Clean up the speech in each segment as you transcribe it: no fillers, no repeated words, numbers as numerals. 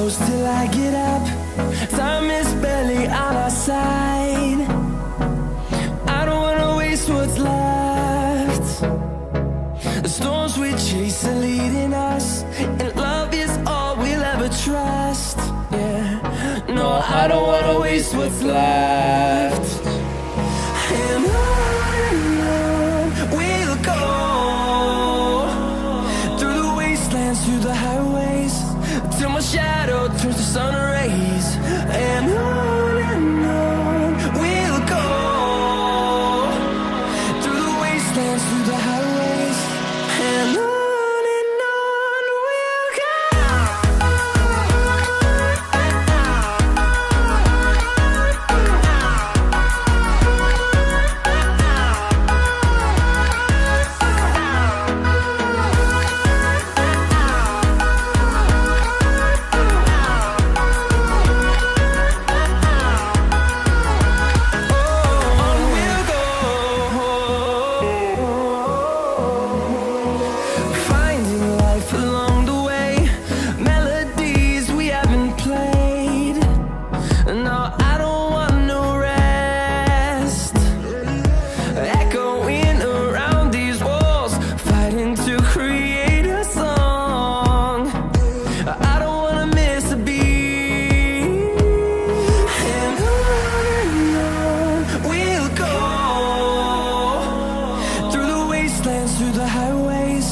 close till I get up. Time is barely on our side. I don't wanna waste what's left. The storms we chase are leading us, and love is all we'll ever trust. Yeah, no, I don't wanna waste what's left. And on we'll go, through the wastelands, through the highways, till my shadow turns to sun rays. And on we'll go, through the wastelands, through the highways, and on we'll go. Finding life along the way, melodies we haven't played. No, I don't want no rest. Echoing around these walls, fighting to create a song. I don't wanna miss a beat. And on we'll go, through the wastelands, through the highways,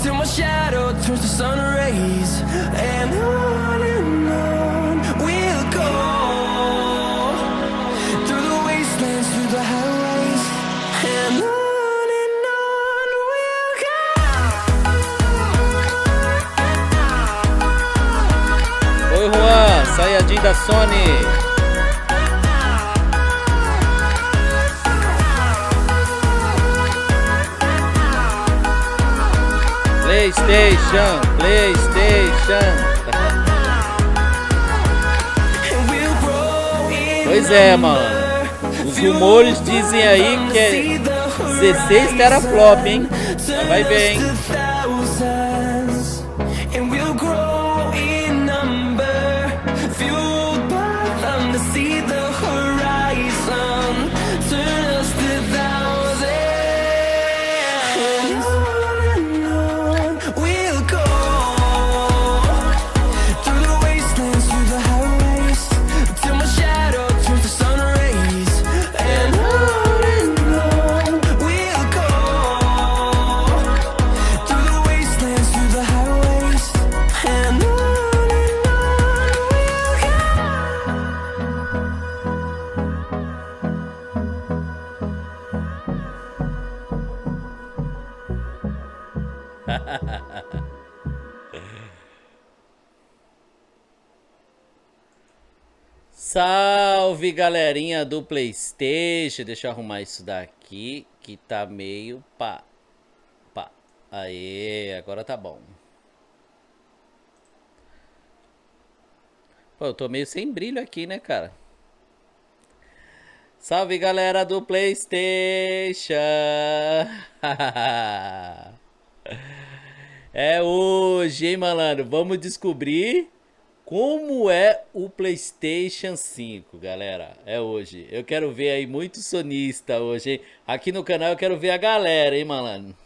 till my shadow turns to sun rays. And on we'll go, through the wastelands, through the highways, and on we'll go. Oi, Juan, Sayajin da Sony. PlayStation, PlayStation. And we'll grow in Pois é, mano. Os rumores dizem aí que é 16 teraflop, hein? Vai ver, hein? And we'll grow in number, fueled by them to see the horizon, turn us to thousands. And on we'll go, through the wastelands, through the highways, till my shadow turns to sun rays. And on we'll go, through the wastelands, through the highways, and on we'll go. Salve, galerinha do PlayStation. Deixa eu arrumar isso daqui que tá meio pá. Aê, agora tá bom. Pô, eu tô meio sem brilho aqui, né, cara? Salve, galera do PlayStation. É hoje, hein, malandro? Vamos descobrir como é o PlayStation 5, galera. É hoje. Eu quero ver aí muito sonista hoje, hein? Aqui no canal eu quero ver a galera, hein, malandro?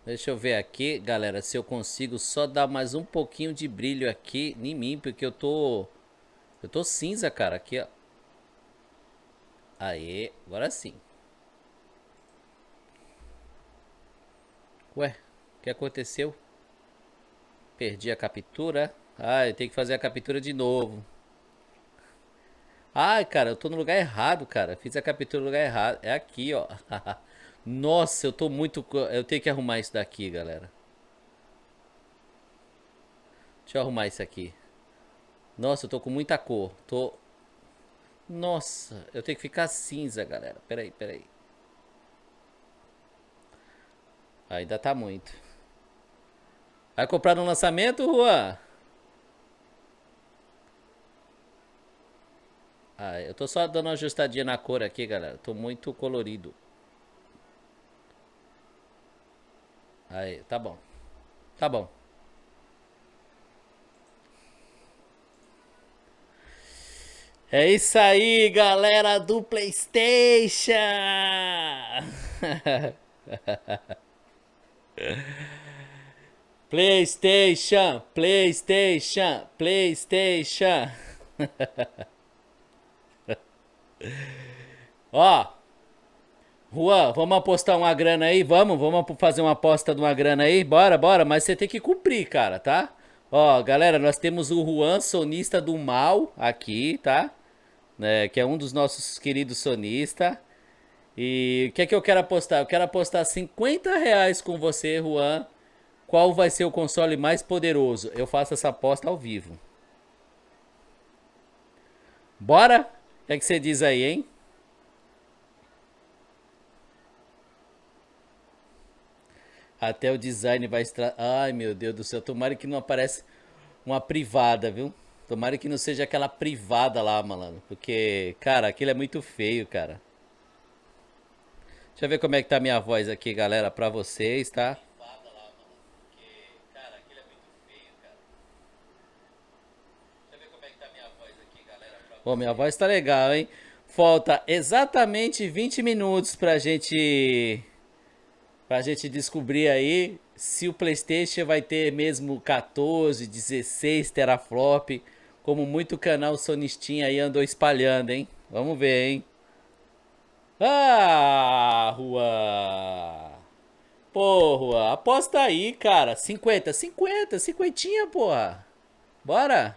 Deixa eu ver aqui, galera, se eu consigo só dar mais um pouquinho de brilho aqui em mim, porque eu tô cinza, cara, aqui, ó. Aê, agora sim. Ué, o que aconteceu? Perdi a captura. Ah, eu tenho que fazer a captura de novo. Ai, cara, eu tô no lugar errado, cara. Fiz a captura no lugar errado. É aqui, ó. Nossa, eu tô muito... Eu tenho que arrumar isso daqui, galera. Deixa eu arrumar isso aqui. Nossa, eu tô com muita cor. Nossa, eu tenho que ficar cinza, galera. Peraí. Ainda tá muito. Vai comprar no lançamento, Juan? Ah, eu tô só dando uma ajustadinha na cor aqui, galera. Tô muito colorido. Aí, tá bom. Tá bom. É isso aí, galera do PlayStation! PlayStation, PlayStation, PlayStation. Ó, Juan, vamos apostar uma grana aí? Vamos fazer uma aposta de uma grana aí? Bora, bora, mas você tem que cumprir, cara, tá? Ó, galera, nós temos o Juan, sonista do mal, aqui, tá? Que é um dos nossos queridos sonistas. E o que é que eu quero apostar? Eu quero apostar R$ 50 com você, Juan. Qual vai ser o console mais poderoso? Eu faço essa aposta ao vivo. Bora? O que é que você diz aí, hein? Até o design vai extra... Ai, meu Deus do céu. Tomara que não apareça uma privada, viu? Tomara que não seja aquela privada lá, malandro. Porque, cara, aquilo é muito feio, cara. Deixa eu ver como é que tá a minha voz aqui, galera, pra vocês, tá? Pô, minha voz tá legal, hein? Falta exatamente 20 minutos pra gente descobrir aí se o PlayStation vai ter mesmo 14, 16 teraflop, como muito canal sonistinha aí andou espalhando, hein? Vamos ver, hein? Ah, Rua! Pô, Rua, aposta aí, cara. 50, 50, 50, porra. Bora?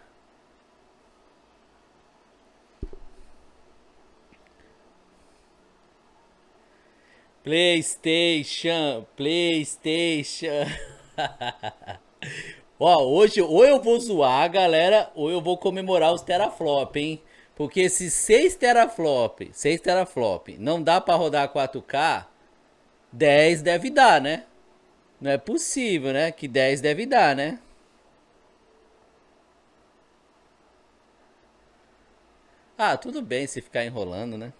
PlayStation, PlayStation. Ó, hoje ou eu vou zoar, galera, ou eu vou comemorar os teraflop, hein? Porque esses 6 teraflop, não dá pra rodar 4K, 10 deve dar, né? Não é possível, né? Que 10 deve dar, né? Ah, tudo bem se ficar enrolando, né?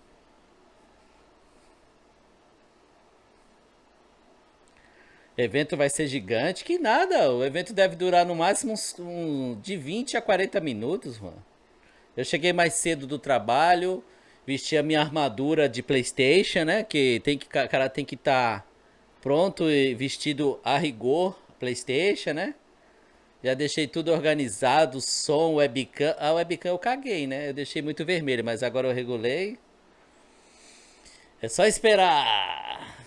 Evento vai ser gigante, que nada. O evento deve durar no máximo de 20 a 40 minutos, mano. Eu cheguei mais cedo do trabalho, vesti a minha armadura de PlayStation, né? Que tem que, cara tem que estar pronto e vestido a rigor, PlayStation, né? Já deixei tudo organizado, som, webcam. A webcam eu caguei, né? Eu deixei muito vermelho, mas agora eu regulei. É só esperar.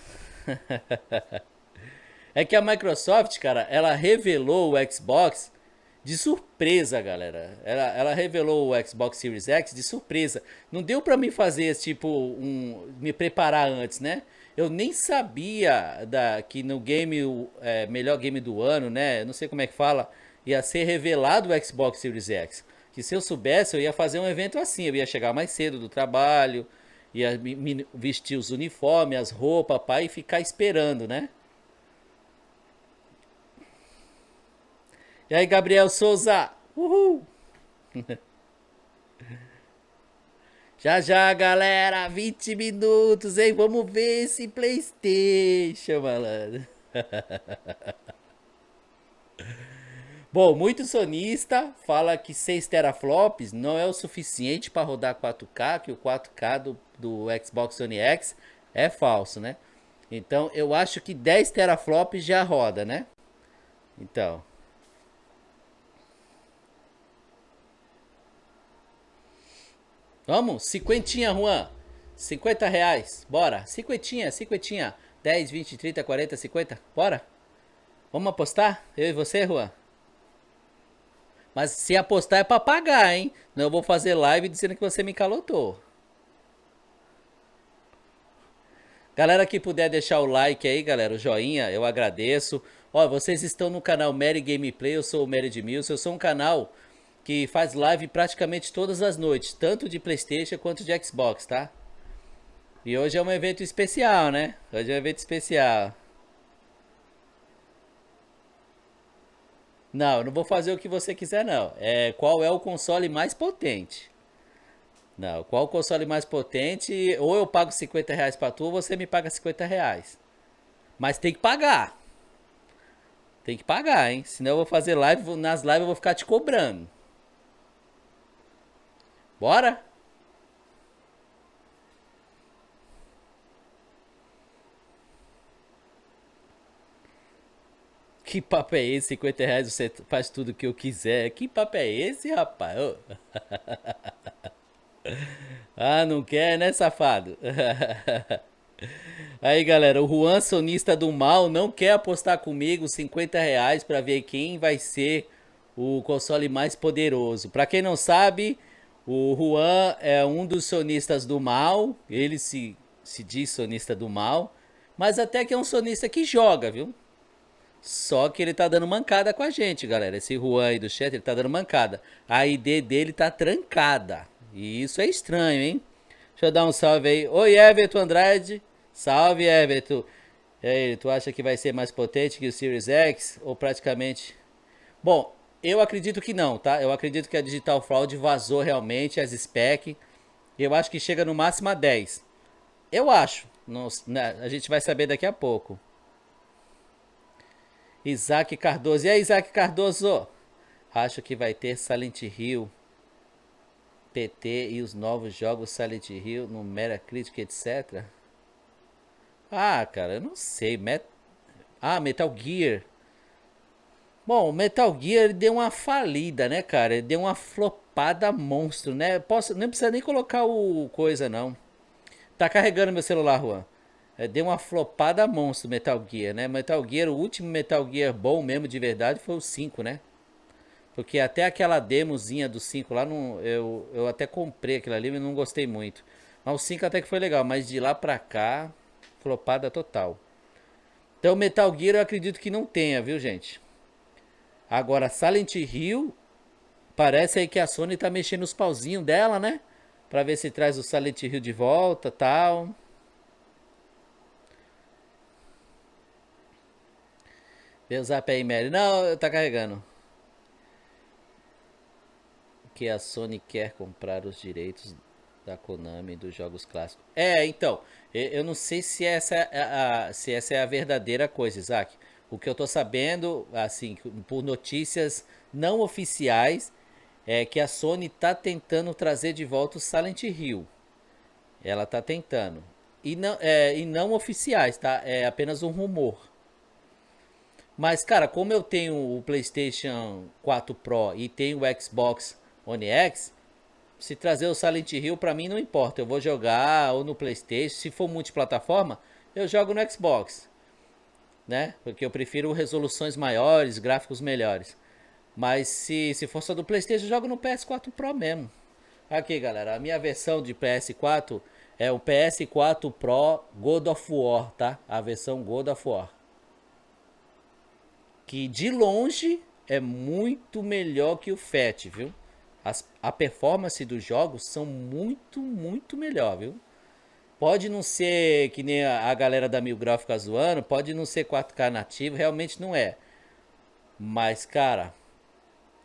É que a Microsoft, cara, ela revelou o Xbox de surpresa, galera. Ela revelou o Xbox Series X de surpresa. Não deu pra me fazer, tipo, me preparar antes, né? Eu nem sabia que no game, melhor game do ano, né? Não sei como é que fala, ia ser revelado o Xbox Series X. Que se eu soubesse, eu ia fazer um evento assim. Eu ia chegar mais cedo do trabalho, ia me vestir os uniformes, as roupas, pá, e ficar esperando, né? E aí, Gabriel Souza? Uhul! Já já, galera, 20 minutos, hein? Vamos ver esse PlayStation, malandro. Bom, muito sonista fala que 6 teraflops não é o suficiente para rodar 4K, que o 4K do Xbox One X é falso, né? Então, eu acho que 10 teraflops já roda, né? Então, vamos? Cinquentinha, Juan. R$ 50. Bora. Cinquentinha, cinquentinha. 10, 20, 30, 40, 50. Bora. Vamos apostar? Eu e você, Juan? Mas se apostar é pra pagar, hein? Não, eu vou fazer live dizendo que você me calotou. Galera que puder deixar o like aí, galera, o joinha, eu agradeço. Ó, vocês estão no canal MereGameplay, eu sou o Edmilson. Eu sou um canal que faz live praticamente todas as noites, tanto de PlayStation quanto de Xbox, tá? E hoje é um evento especial, né? Hoje é um evento especial. Não, eu não vou fazer o que você quiser, não. Qual é o console mais potente? Não, qual console mais potente? Ou eu pago R$ 50 pra tu, ou você me paga R$ 50. Mas tem que pagar. Tem que pagar, hein? Senão eu vou fazer live, nas lives eu vou ficar te cobrando. Bora? Que papo é esse? R$ 50 você faz tudo que eu quiser. Que papo é esse, rapaz? Ô. Ah, não quer, né, safado? Aí, galera, o Juan Sonista do Mal não quer apostar comigo R$ 50 pra ver quem vai ser o console mais poderoso. Pra quem não sabe, o Juan é um dos sonistas do mal. Ele se diz sonista do mal. Mas até que é um sonista que joga, viu? Só que ele tá dando mancada com a gente, galera. Esse Juan aí do chat, ele tá dando mancada. A ID dele tá trancada. E isso é estranho, hein? Deixa eu dar um salve aí. Oi, Everton Andrade. Salve, Everton. E aí, tu acha que vai ser mais potente que o Series X? Ou praticamente... Bom, eu acredito que não, tá? Eu acredito que a Digital Fraud vazou realmente as spec. Eu acho que chega no máximo a 10. Eu acho. Não, né, a gente vai saber daqui a pouco. Isaac Cardoso. E aí, Isaac Cardoso? Acho que vai ter Silent Hill PT e os novos jogos Silent Hill no Metacritic, etc. Ah, cara, eu não sei. Metal Gear. Bom, o Metal Gear ele deu uma falida, né, cara? Ele deu uma flopada monstro, né? Não precisa nem colocar o coisa, não. Tá carregando meu celular, Juan. Deu uma flopada monstro Metal Gear, né? Metal Gear, o último Metal Gear bom mesmo de verdade foi o 5, né? Porque até aquela demozinha do 5 lá, não, eu até comprei aquilo ali, mas não gostei muito. Mas o 5 até que foi legal, mas de lá pra cá, flopada total. Então Metal Gear eu acredito que não tenha, viu, gente? Agora Silent Hill, parece aí que a Sony tá mexendo os pauzinhos dela, né? Pra ver se traz o Silent Hill de volta, tal. Vê o zap aí, Mary. Não, tá carregando. Que a Sony quer comprar os direitos da Konami dos jogos clássicos. Então, eu não sei se se essa é a verdadeira coisa, Isaac. O que eu tô sabendo, assim, por notícias não oficiais, é que a Sony tá tentando trazer de volta o Silent Hill. Ela tá tentando. E não oficiais, tá? É apenas um rumor. Mas, cara, como eu tenho o PlayStation 4 Pro e tenho o Xbox One X, se trazer o Silent Hill pra mim não importa. Eu vou jogar ou no PlayStation. Se for multiplataforma, eu jogo no Xbox, né? Porque eu prefiro resoluções maiores, gráficos melhores. Mas se for só do PlayStation, eu jogo no PS4 Pro mesmo. Aqui, galera, a minha versão de PS4 é o PS4 Pro God of War, tá? A versão God of War. Que de longe é muito melhor que o FAT, viu? A performance dos jogos são muito melhor, viu? Pode não ser que nem a galera da Mil Grau fica zoando, pode não ser 4K nativo, realmente não é. Mas, cara,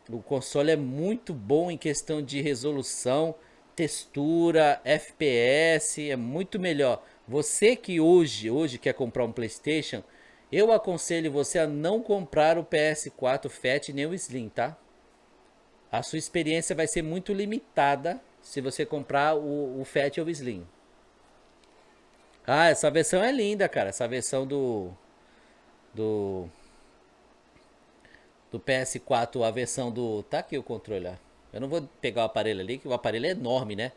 o console é muito bom em questão de resolução, textura, FPS, é muito melhor. Você que hoje quer comprar um PlayStation, eu aconselho você a não comprar o PS4 Fat nem o Slim, tá? A sua experiência vai ser muito limitada se você comprar o Fat ou o Slim. Ah, essa versão é linda, cara. Essa versão do, do PS4, a versão do... Tá aqui o controle, ó. Eu não vou pegar o aparelho ali, que o aparelho é enorme, né?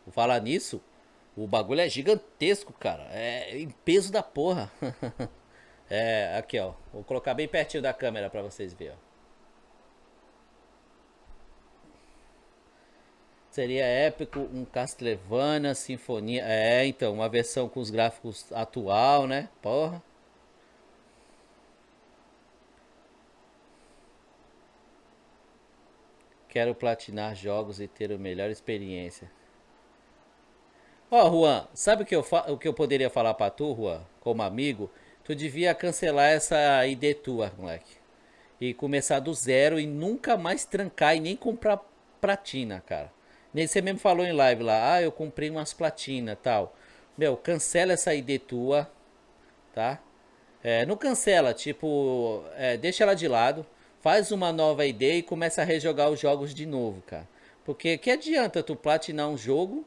Vou falar nisso, o bagulho é gigantesco, cara. É em peso da porra. Aqui, ó. Vou colocar bem pertinho da câmera pra vocês verem, ó. Seria épico um Castlevania Sinfonia. Então, uma versão com os gráficos atual, né? Porra. Quero platinar jogos e ter a melhor experiência. Ó, Juan, sabe o que eu poderia falar pra tu, Juan? Como amigo, tu devia cancelar essa ID tua, moleque. E começar do zero e nunca mais trancar e nem comprar platina, cara. Nem você mesmo falou em live lá, ah, eu comprei umas platinas tal. Meu, cancela essa ID tua, tá? É, não cancela, tipo, deixa ela de lado, faz uma nova ID e começa a rejogar os jogos de novo, cara. Porque que adianta tu platinar um jogo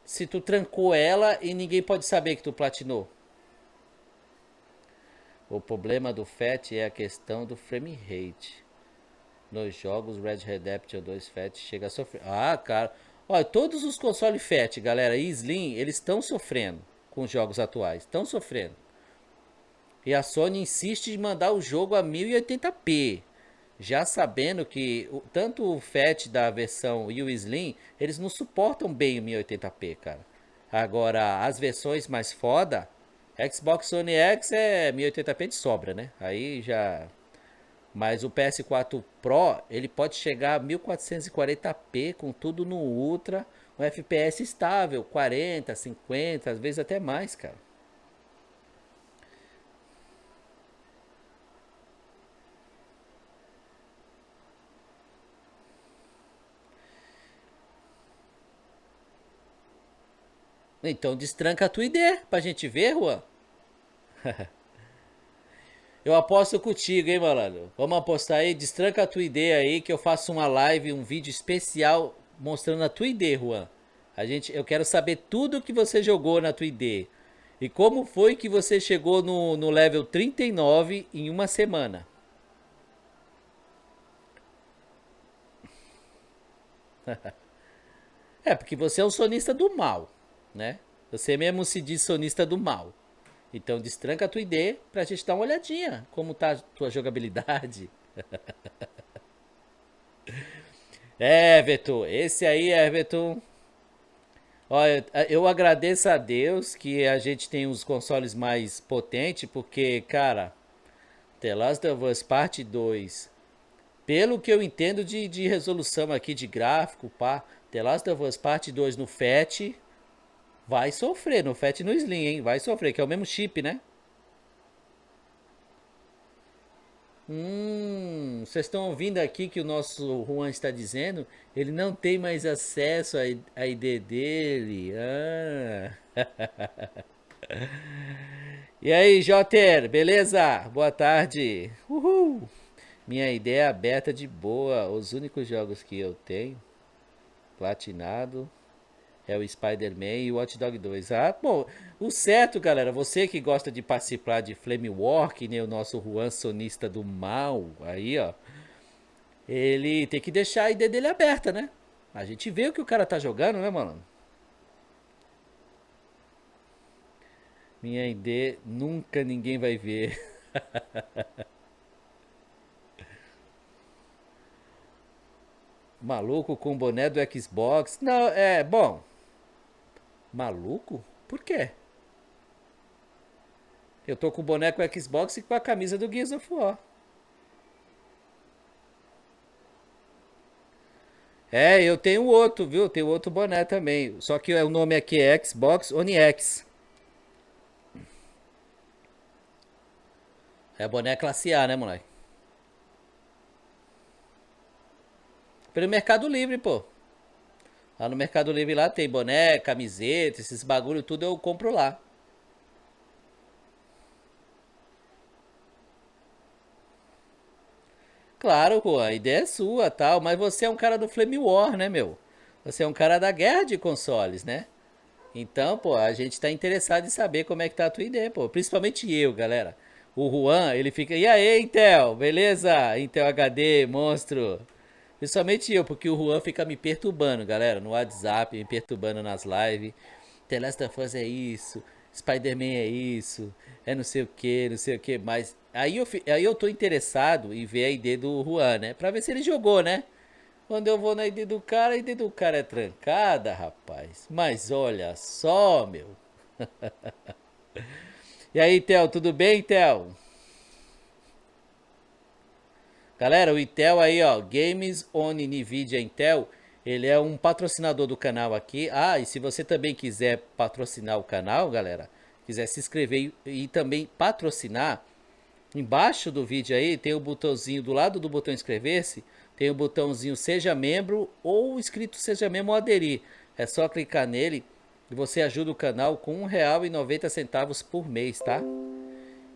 se tu trancou ela e ninguém pode saber que tu platinou? O problema do FAT é a questão do frame rate. Nos jogos Red Dead Redemption 2 FAT chega a sofrer. Ah, cara. Olha, todos os consoles FAT, galera, e Slim, eles estão sofrendo com os jogos atuais. Estão sofrendo. E a Sony insiste em mandar o jogo a 1080p. Já sabendo que tanto o FAT da versão e o Slim, eles não suportam bem o 1080p, cara. Agora, as versões mais foda, Xbox One X é 1080p de sobra, né? Aí já... Mas o PS4 Pro, ele pode chegar a 1440p com tudo no Ultra, um FPS estável, 40, 50, às vezes até mais, cara. Então destranca a tua ID pra gente ver, Juan. Eu aposto contigo, hein, malandro? Vamos apostar aí, destranca a tua ID aí que eu faço uma live, um vídeo especial mostrando a tua ID, Juan. Eu quero saber tudo que você jogou na tua ID. E como foi que você chegou no level 39 em uma semana? É, porque você é um sonista do mal, né? Você mesmo se diz sonista do mal. Então destranca a tua ID pra gente dar uma olhadinha como tá a tua jogabilidade. Everton, esse aí, Everton. Olha, eu agradeço a Deus que a gente tem os consoles mais potentes, porque, cara, The Last of Us Parte 2, pelo que eu entendo de resolução aqui, de gráfico, pá, The Last of Us Parte 2 no FAT vai sofrer, no FAT e no Slim, hein? Vai sofrer, que é o mesmo chip, né? Vocês estão ouvindo aqui que o nosso Juan está dizendo? Ele não tem mais acesso à ID dele. Ah. E aí, Joter, beleza? Boa tarde. Uhul. Minha ideia é aberta de boa. Os únicos jogos que eu tenho platinado é o Spider-Man e o Watch Dog 2. Ah, bom, o certo, galera, você que gosta de participar de Flame War, que nem o nosso Juan sonista do mal, aí, ó, ele tem que deixar a ID dele aberta, né? A gente vê o que o cara tá jogando, né, mano? Minha ID nunca ninguém vai ver. Maluco com boné do Xbox. Não, bom. Maluco? Por quê? Eu tô com o boneco Xbox e com a camisa do Gears of War. É, eu tenho outro, viu? Eu tenho outro boné também. Só que o nome aqui é Xbox One X. É boné classe A, né, moleque? Pelo Mercado Livre, pô. Lá no Mercado Livre lá tem boné, camiseta, esses bagulho tudo eu compro lá. Claro, pô, a ideia é sua, tal, mas você é um cara do Flame War, né, meu? Você é um cara da guerra de consoles, né? Então, pô, a gente tá interessado em saber como é que tá a tua ideia, pô. Principalmente eu, galera. O Juan, ele fica, e aí, Intel, beleza? Intel HD, monstro. Principalmente eu, porque o Juan fica me perturbando, galera, no WhatsApp, me perturbando nas lives. The Last of Us é isso, Spider-Man é isso, é não sei o que, não sei o que, mas aí eu tô interessado em ver a ID do Juan, né? Pra ver se ele jogou, né? Quando eu vou na ID do cara, a ID do cara é trancada, rapaz. Mas olha só, meu. E aí, Theo, tudo bem, Theo? Galera, o Intel aí, ó, Games on Nvidia Intel, ele é um patrocinador do canal aqui. Ah, e se você também quiser patrocinar o canal, galera, quiser se inscrever e também patrocinar, Embaixo do vídeo aí tem o botãozinho, do lado do botão inscrever-se, tem o botãozinho seja membro ou escrito seja membro ou aderir. É só clicar nele e você ajuda o canal com R$1,90 por mês, tá?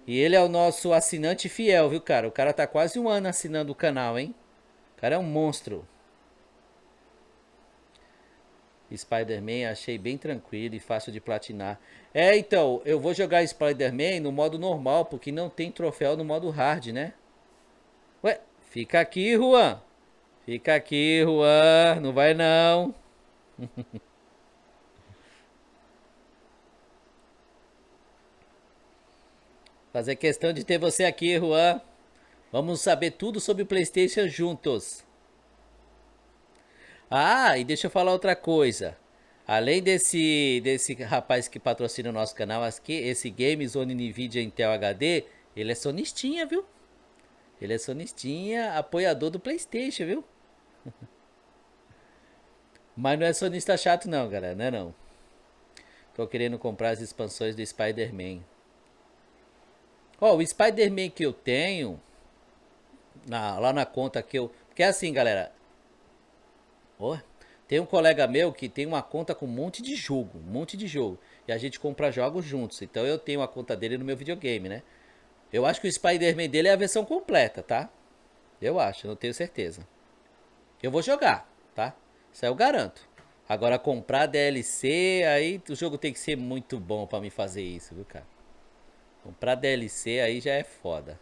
E ele é o nosso assinante fiel, viu, cara? O cara tá quase um ano assinando o canal, hein? O cara é um monstro. Spider-Man achei bem tranquilo e fácil de platinar. É, então, eu vou jogar Spider-Man no modo normal, porque não tem troféu no modo hard, né? Ué, fica aqui, Juan. Fica aqui, Juan. Não vai não. Fazer questão de ter você aqui, Juan. Vamos saber tudo sobre o PlayStation juntos. Ah, e deixa eu falar outra coisa. Além desse rapaz que patrocina o nosso canal aqui, esse Games One Nvidia Intel HD, ele é sonistinha, viu? Ele é sonistinha, apoiador do PlayStation, viu? Mas não é sonista chato não, galera, não é não. Tô querendo comprar as expansões do Spider-Man. Ó, o Spider-Man que eu tenho, lá na conta que eu... Porque é assim, galera. Ó, tem um colega meu que tem uma conta com um monte de jogo, um monte de jogo. E a gente compra jogos juntos. Então eu tenho a conta dele no meu videogame, né? Eu acho que o Spider-Man dele é a versão completa, tá? Eu acho, não tenho certeza. Eu vou jogar, tá? Isso aí eu garanto. Agora comprar DLC, aí o jogo tem que ser muito bom pra me fazer isso, viu, cara? Comprar DLC aí já é foda.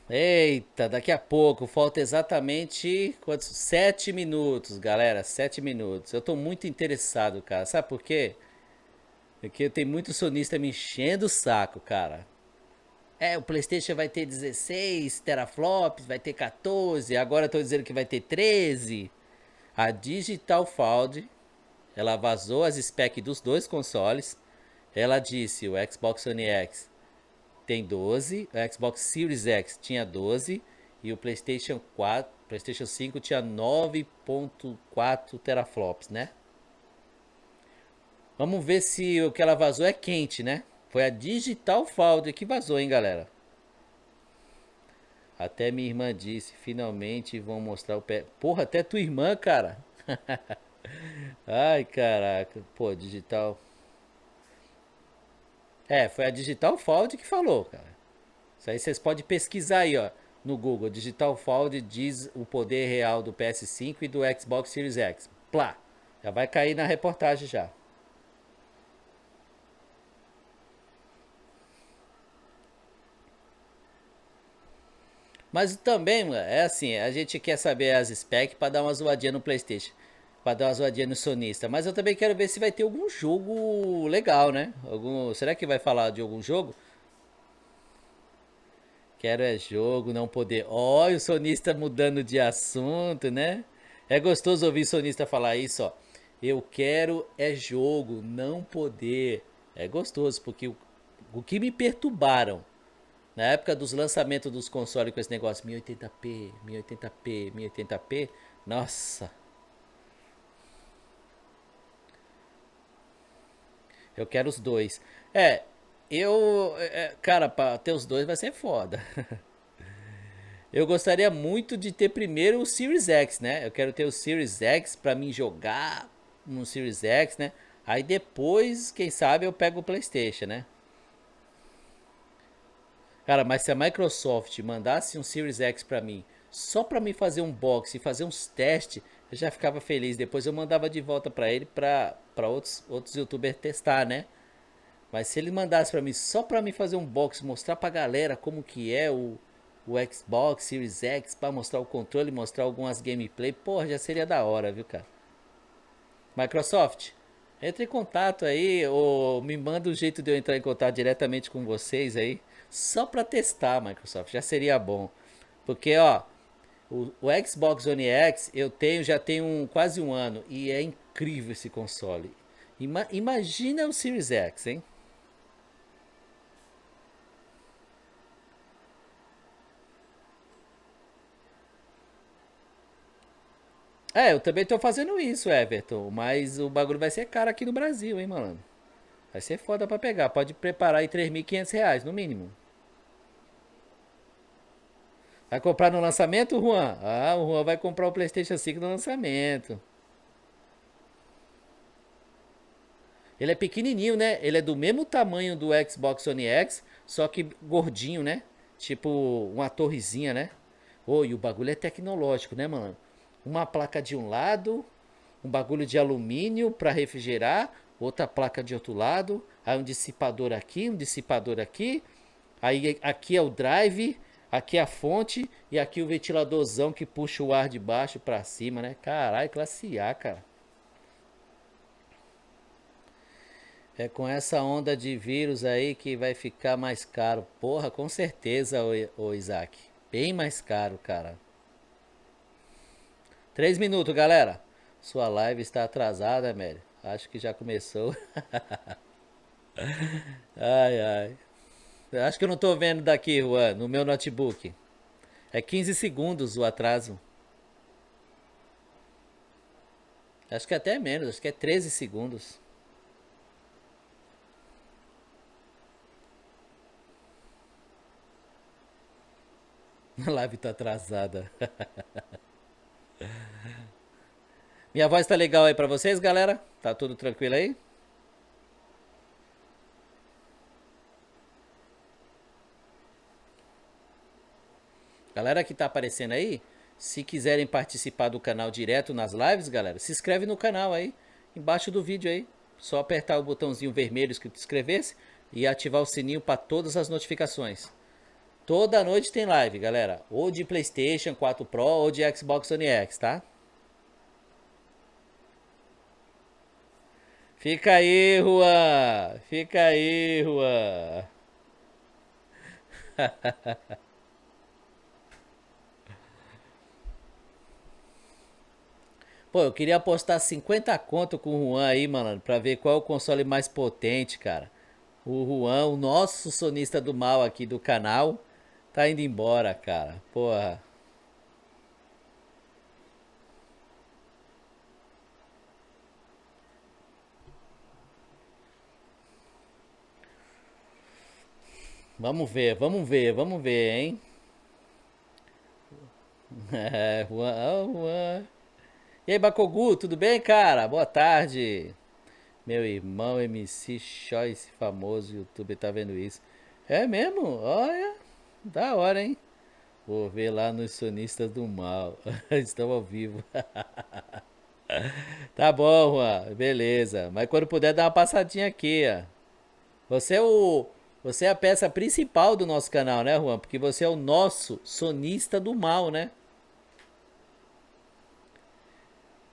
Eita, daqui a pouco, falta exatamente quantos? 7 minutos, galera, 7 minutos. Eu tô muito interessado, cara. Sabe por quê? Porque tem muito sonista me enchendo o saco, cara. É, o PlayStation vai ter 16 teraflops, vai ter 14, agora estão dizendo que vai ter 13. A Digital Foundry, ela vazou as specs dos dois consoles. Ela disse, o Xbox One X tem 12, o Xbox Series X tinha 12 e o PlayStation 5 tinha 9.4 teraflops, né? Vamos ver se o que ela vazou é quente, né? Foi a Digital Foundry que vazou, hein, galera? Até minha irmã disse, finalmente vão mostrar o pé. Porra, até tua irmã, cara. Ai, caraca. Pô, digital. É, foi a Digital Foundry que falou, cara. Isso aí vocês podem pesquisar aí, ó, no Google. Digital Foundry diz o poder real do PS5 e do Xbox Series X. Plá. Já vai cair na reportagem já. Mas também, mano, é assim, a gente quer saber as specs pra dar uma zoadinha no PlayStation. Pra dar uma zoadinha no sonista. Mas eu também quero ver se vai ter algum jogo legal, né? Será que vai falar de algum jogo? Quero é jogo, não poder. Olha o sonista mudando de assunto, né? É gostoso ouvir sonista falar isso, ó. Eu quero é jogo, não poder. É gostoso, porque o que me perturbaram na época dos lançamentos dos consoles com esse negócio 1080p, 1080p, 1080p, nossa, eu quero os dois. Cara, pra ter os dois vai ser foda. Eu gostaria muito de ter primeiro o Series X, né? Eu quero ter o Series X pra mim jogar no Series X, né? Aí depois, quem sabe, eu pego o PlayStation, né? Cara, mas se a Microsoft mandasse um Series X pra mim, só pra mim fazer um box e fazer uns testes, eu já ficava feliz. Depois eu mandava de volta pra ele pra outros youtubers testar, né? Mas se ele mandasse pra mim só pra mim fazer um box, mostrar pra galera como que é o Xbox Series X, pra mostrar o controle, mostrar algumas gameplay, porra, já seria da hora, viu, cara? Microsoft, entre em contato aí, ou me manda um jeito de eu entrar em contato diretamente com vocês aí, só pra testar, Microsoft, já seria bom. Porque, ó, o Xbox One X eu tenho, já tenho quase um ano, e é incrível esse console. Imagina o Series X, hein? É, eu também tô fazendo isso, Everton. Mas o bagulho vai ser caro aqui no Brasil, hein, mano? Vai ser foda pra pegar. Pode preparar aí R$ 3.500, no mínimo. Vai comprar no lançamento, Juan? Ah, o Juan vai comprar o PlayStation 5 no lançamento. Ele é pequenininho, né? Ele é do mesmo tamanho do Xbox One X, só que gordinho, né? Tipo uma torrezinha, né? Ô, e o bagulho é tecnológico, né, mano? Uma placa de um lado, um bagulho de alumínio para refrigerar, outra placa de outro lado, aí um dissipador aqui, aí aqui é o drive, aqui é a fonte e aqui o ventiladorzão que puxa o ar de baixo para cima, né? Caralho, classe A, cara. É com essa onda de vírus aí que vai ficar mais caro. Porra, com certeza, ô Isaac. Bem mais caro, cara. 3 minutos, galera. Sua live está atrasada, Mary. Acho que já começou. Ai, ai. Acho que eu não tô vendo daqui, Juan, no meu notebook. É 15 segundos o atraso. Acho que é até menos, acho que é 13 segundos. A live tá atrasada. Minha voz tá legal aí pra vocês, galera? Tá tudo tranquilo aí? Galera que tá aparecendo aí, se quiserem participar do canal direto nas lives, galera, se inscreve no canal aí, embaixo do vídeo aí. Só apertar o botãozinho vermelho escrito inscrever-se e ativar o sininho para todas as notificações. Toda noite tem live, galera. Ou de PlayStation 4 Pro ou de Xbox One X, tá? Fica aí, Juan. Fica aí, Juan. Pô, eu queria apostar 50 conto com o Juan aí, mano, pra ver qual é o console mais potente, cara. O Juan, o nosso sonista do mal aqui do canal, tá indo embora, cara. Porra. Vamos ver, hein? É, Juan, Juan. E aí, Bacogu, tudo bem, cara? Boa tarde. Meu irmão MC Choice, famoso youtuber, tá vendo isso? É mesmo? Olha, da hora, hein? Vou ver lá nos sonistas do mal. Estão ao vivo. Tá bom, Juan, beleza. Mas quando puder, dar uma passadinha aqui, ó. Você é o. Você é a peça principal do nosso canal, né, Juan? Porque você é o nosso sonista do mal, né?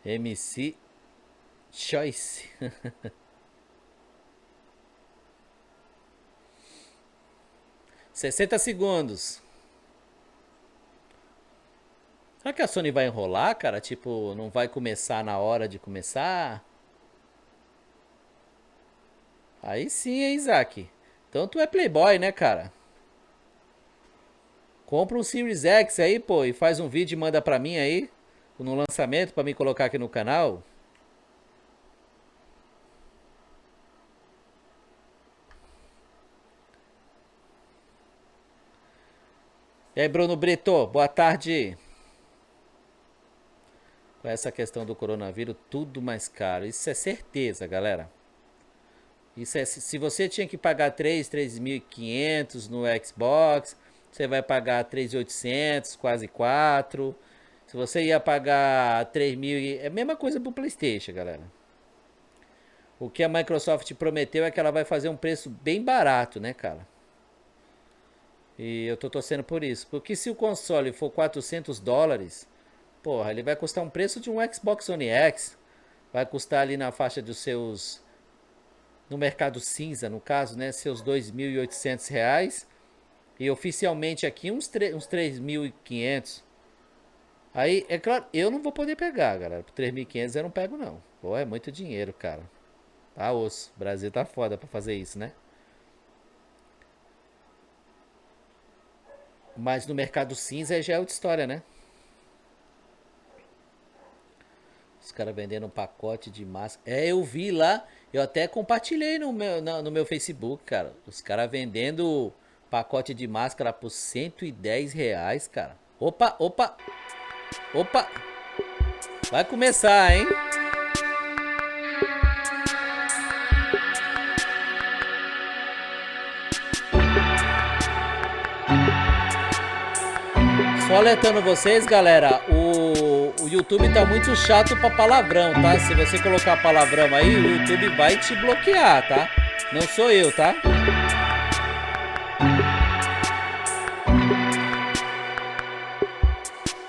MC Choice. 60 segundos. Será que a Sony vai enrolar, cara? Tipo, não vai começar na hora de começar? Aí sim, hein, Isaac? Então tu é playboy, né, cara? Compra um Series X aí, pô, e faz um vídeo e manda pra mim aí, no lançamento, pra me colocar aqui no canal. E aí, Bruno Brito, boa tarde. Com essa questão do coronavírus, tudo mais caro. Isso é certeza, galera. Isso é, se você tinha que pagar 3.500 no Xbox, você vai pagar 3.800, quase 4. Se você ia pagar 3.000, é a mesma coisa pro PlayStation, galera. O que a Microsoft prometeu é que ela vai fazer um preço bem barato, né, cara? E eu tô torcendo por isso. Porque se o console for US$ 400, porra, ele vai custar um preço de um Xbox One X. Vai custar ali na faixa dos seus, no mercado cinza, no caso, né, seus R$ 2.800. E oficialmente aqui uns 3.500. Aí, é claro, eu não vou poder pegar, galera. Por 3.500 eu não pego, não. Pô, é muito dinheiro, cara. Tá osso. O Brasil tá foda pra fazer isso, né? Mas no mercado cinza já é outra história, né? Os caras vendendo um pacote de máscara. É, eu vi lá. Eu até compartilhei no meu Facebook, cara. Os caras vendendo pacote de máscara por R$ 110, cara. Opa, opa, opa. Vai começar, hein? Só alertando vocês, galera, o YouTube tá muito chato pra palavrão, tá? Se você colocar palavrão aí, o YouTube vai te bloquear, tá? Não sou eu, tá?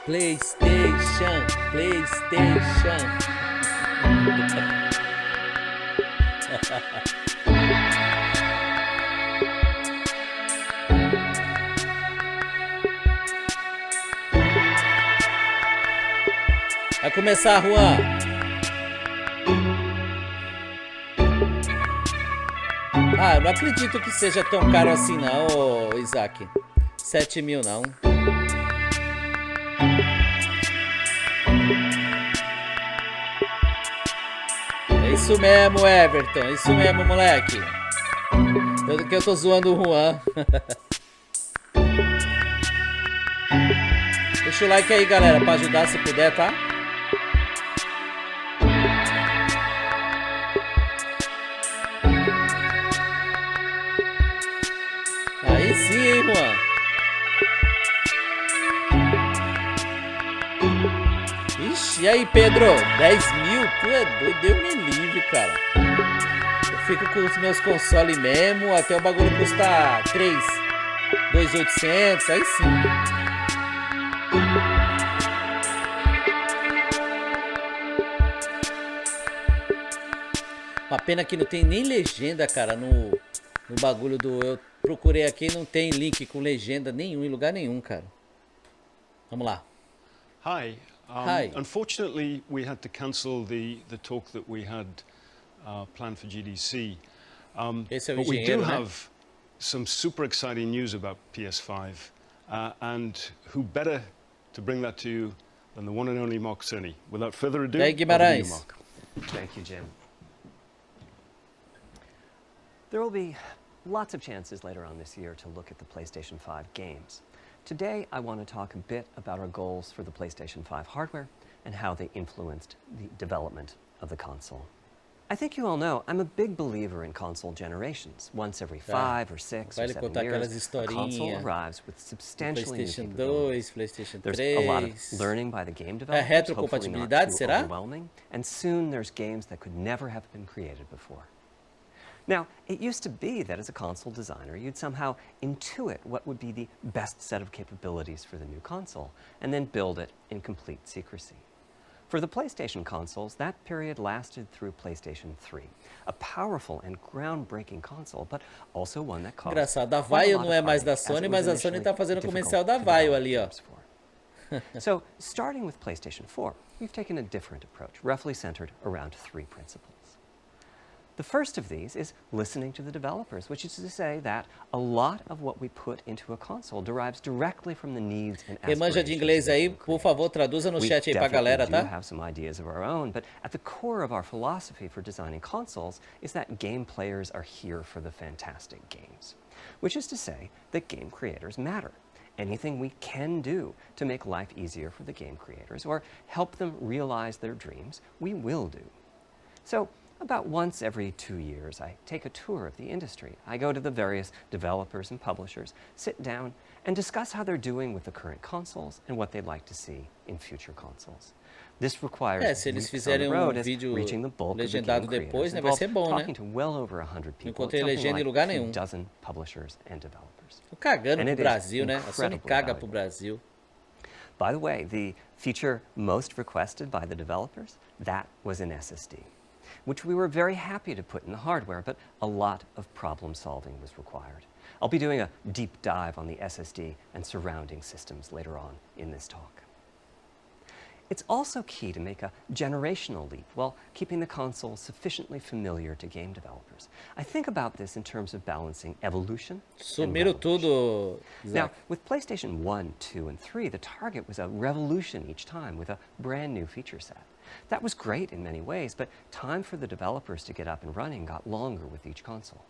PlayStation, PlayStation. Vai começar, Juan. Ah, eu não acredito que seja tão caro assim não, ô Isaac. 7 mil não. É isso mesmo, Everton. É isso mesmo, moleque. Eu tô zoando o Juan. Deixa o like aí, galera, pra ajudar se puder, tá? Aí sim, hein, Juan? Ixi, e aí, Pedro? 10 mil? Tu é doido? Deu me livre, cara. Eu fico com os meus consoles mesmo, até o bagulho custa 2.800, aí sim. Uma pena que não tem nem legenda, cara, no bagulho do... Eu procurei aqui, não tem link com legenda nenhum, em lugar nenhum, cara. Vamos lá. Hi. Hi. Unfortunately, we had to cancel the talk that we had planned for GDC. Esse é o But we do engenheiro, né? have some super exciting news about PS5. And who better to bring that to you than the one and only Mark Cerny. Without further ado, E aí, over to you, Guimarães? Mark. Thank you, Jim. There will be lots of chances later on this year to look at the PlayStation 5 games. Today, I want to talk a bit about our goals for the PlayStation 5 hardware and how they influenced the development of the console. I think you all know I'm a big believer in console generations. Once every 5 or 6 or 7 years, a console arrives with substantially new PlayStation 2, capabilities. PlayStation 3. There's a lot of learning by the game developers, hopefully not retrocompatibilidade, too será? overwhelming, and soon there's games that could never have been created before. Now, it used to be that as a console designer, you'd somehow intuit what would be the best set of capabilities for the new console, and then build it in complete secrecy. For the PlayStation consoles, that period lasted through PlayStation 3, a powerful and groundbreaking console, but also one that caused Engraçado, a quite a Vaio lot não of é mais da heartache, as Sony, it mas was a Sony initially tá fazendo difficult comercial da to Vaio develop ali, ó. games for. So, starting with PlayStation 4, we've taken a different approach, roughly centered around 3 principles. The first of these is listening to the developers, which is to say that a lot of what we put into a console derives directly from the needs and Quem manja de aspirations inglês of the aí, game por creators. favor, traduza no We chat aí pra definitely galera, do tá? have some ideas of our own, but at the core of our philosophy for designing consoles is that game players are here for the fantastic games, which is to say that game creators matter. Anything we can do to make life easier for the game creators or help them realize their dreams, we will do. So, about once every 2 years, I take a tour of the industry. I go to the various developers and publishers, sit down, and discuss how they're doing with the current consoles and what they'd like to see in future consoles. This requires se eles weeks on the fizerem road um as vídeo reaching the bulk of the legendado game depois, creators né? Vai involved, ser bom, né? talking to well over 100 Não people, encontrei something legenda em like lugar a few nenhum. dozen publishers and developers. Tô cagando And pro it is Brasil, né? A Sony incredibly caga pro valuable. Brasil. By the way, the feature most requested by the developers, that was an SSD, which we were very happy to put in the hardware, but a lot of problem solving was required. I'll be doing a deep dive on the SSD and surrounding systems later on in this talk. It's also key to make a generational leap while keeping the console sufficiently familiar to game developers. I think about this in terms of balancing evolution and Sumiram revolution. tudo, Now, Isaac. with PlayStation 1, 2, and 3, the target was a revolution each time with a brand new feature set. That was great in many ways, but time for the developers to get up and running got longer with each console.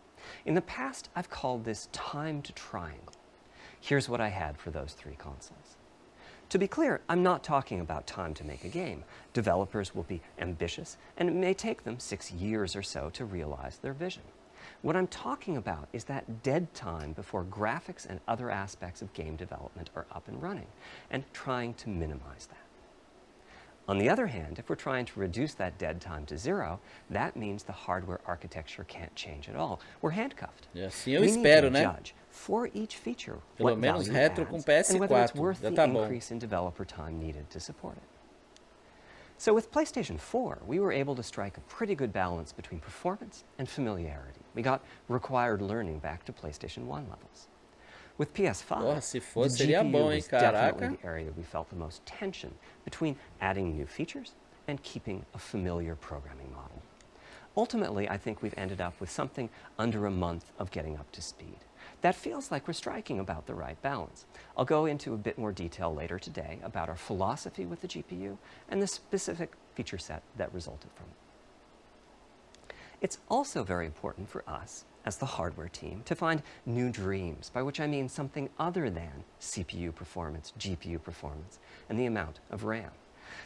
In the past, I've called this time to triangle. Here's what I had for those 3 consoles. To be clear, I'm not talking about time to make a game. Developers will be ambitious, and it may take them 6 years or so to realize their vision. What I'm talking about is that dead time before graphics and other aspects of game development are up and running, and trying to minimize that. On the other hand, if we're trying to reduce that dead time to 0, that means the hardware architecture can't change at all. We're handcuffed. E assim eu We espero, need to né? judge for each feature Pelo what menos value it retro com adds and whether it's PS4, worth já the tá bom. increase in developer time needed to support it. So with PlayStation 4, we were able to strike a pretty good balance between performance and familiarity. We got required learning back to PlayStation 1 levels. With PS5, Porra, se the fosse seria GPU bom, hein, was definitely caraca. the area we felt the most tension between adding new features and keeping a familiar programming model. Ultimately, I think we've ended up with something under a month of getting up to speed. That feels like we're striking about the right balance. I'll go into a bit more detail later today about our philosophy with the GPU and the specific feature set that resulted from it. It's also very important for us, as the hardware team, to find new dreams, by which I mean something other than CPU performance, GPU performance, and the amount of RAM.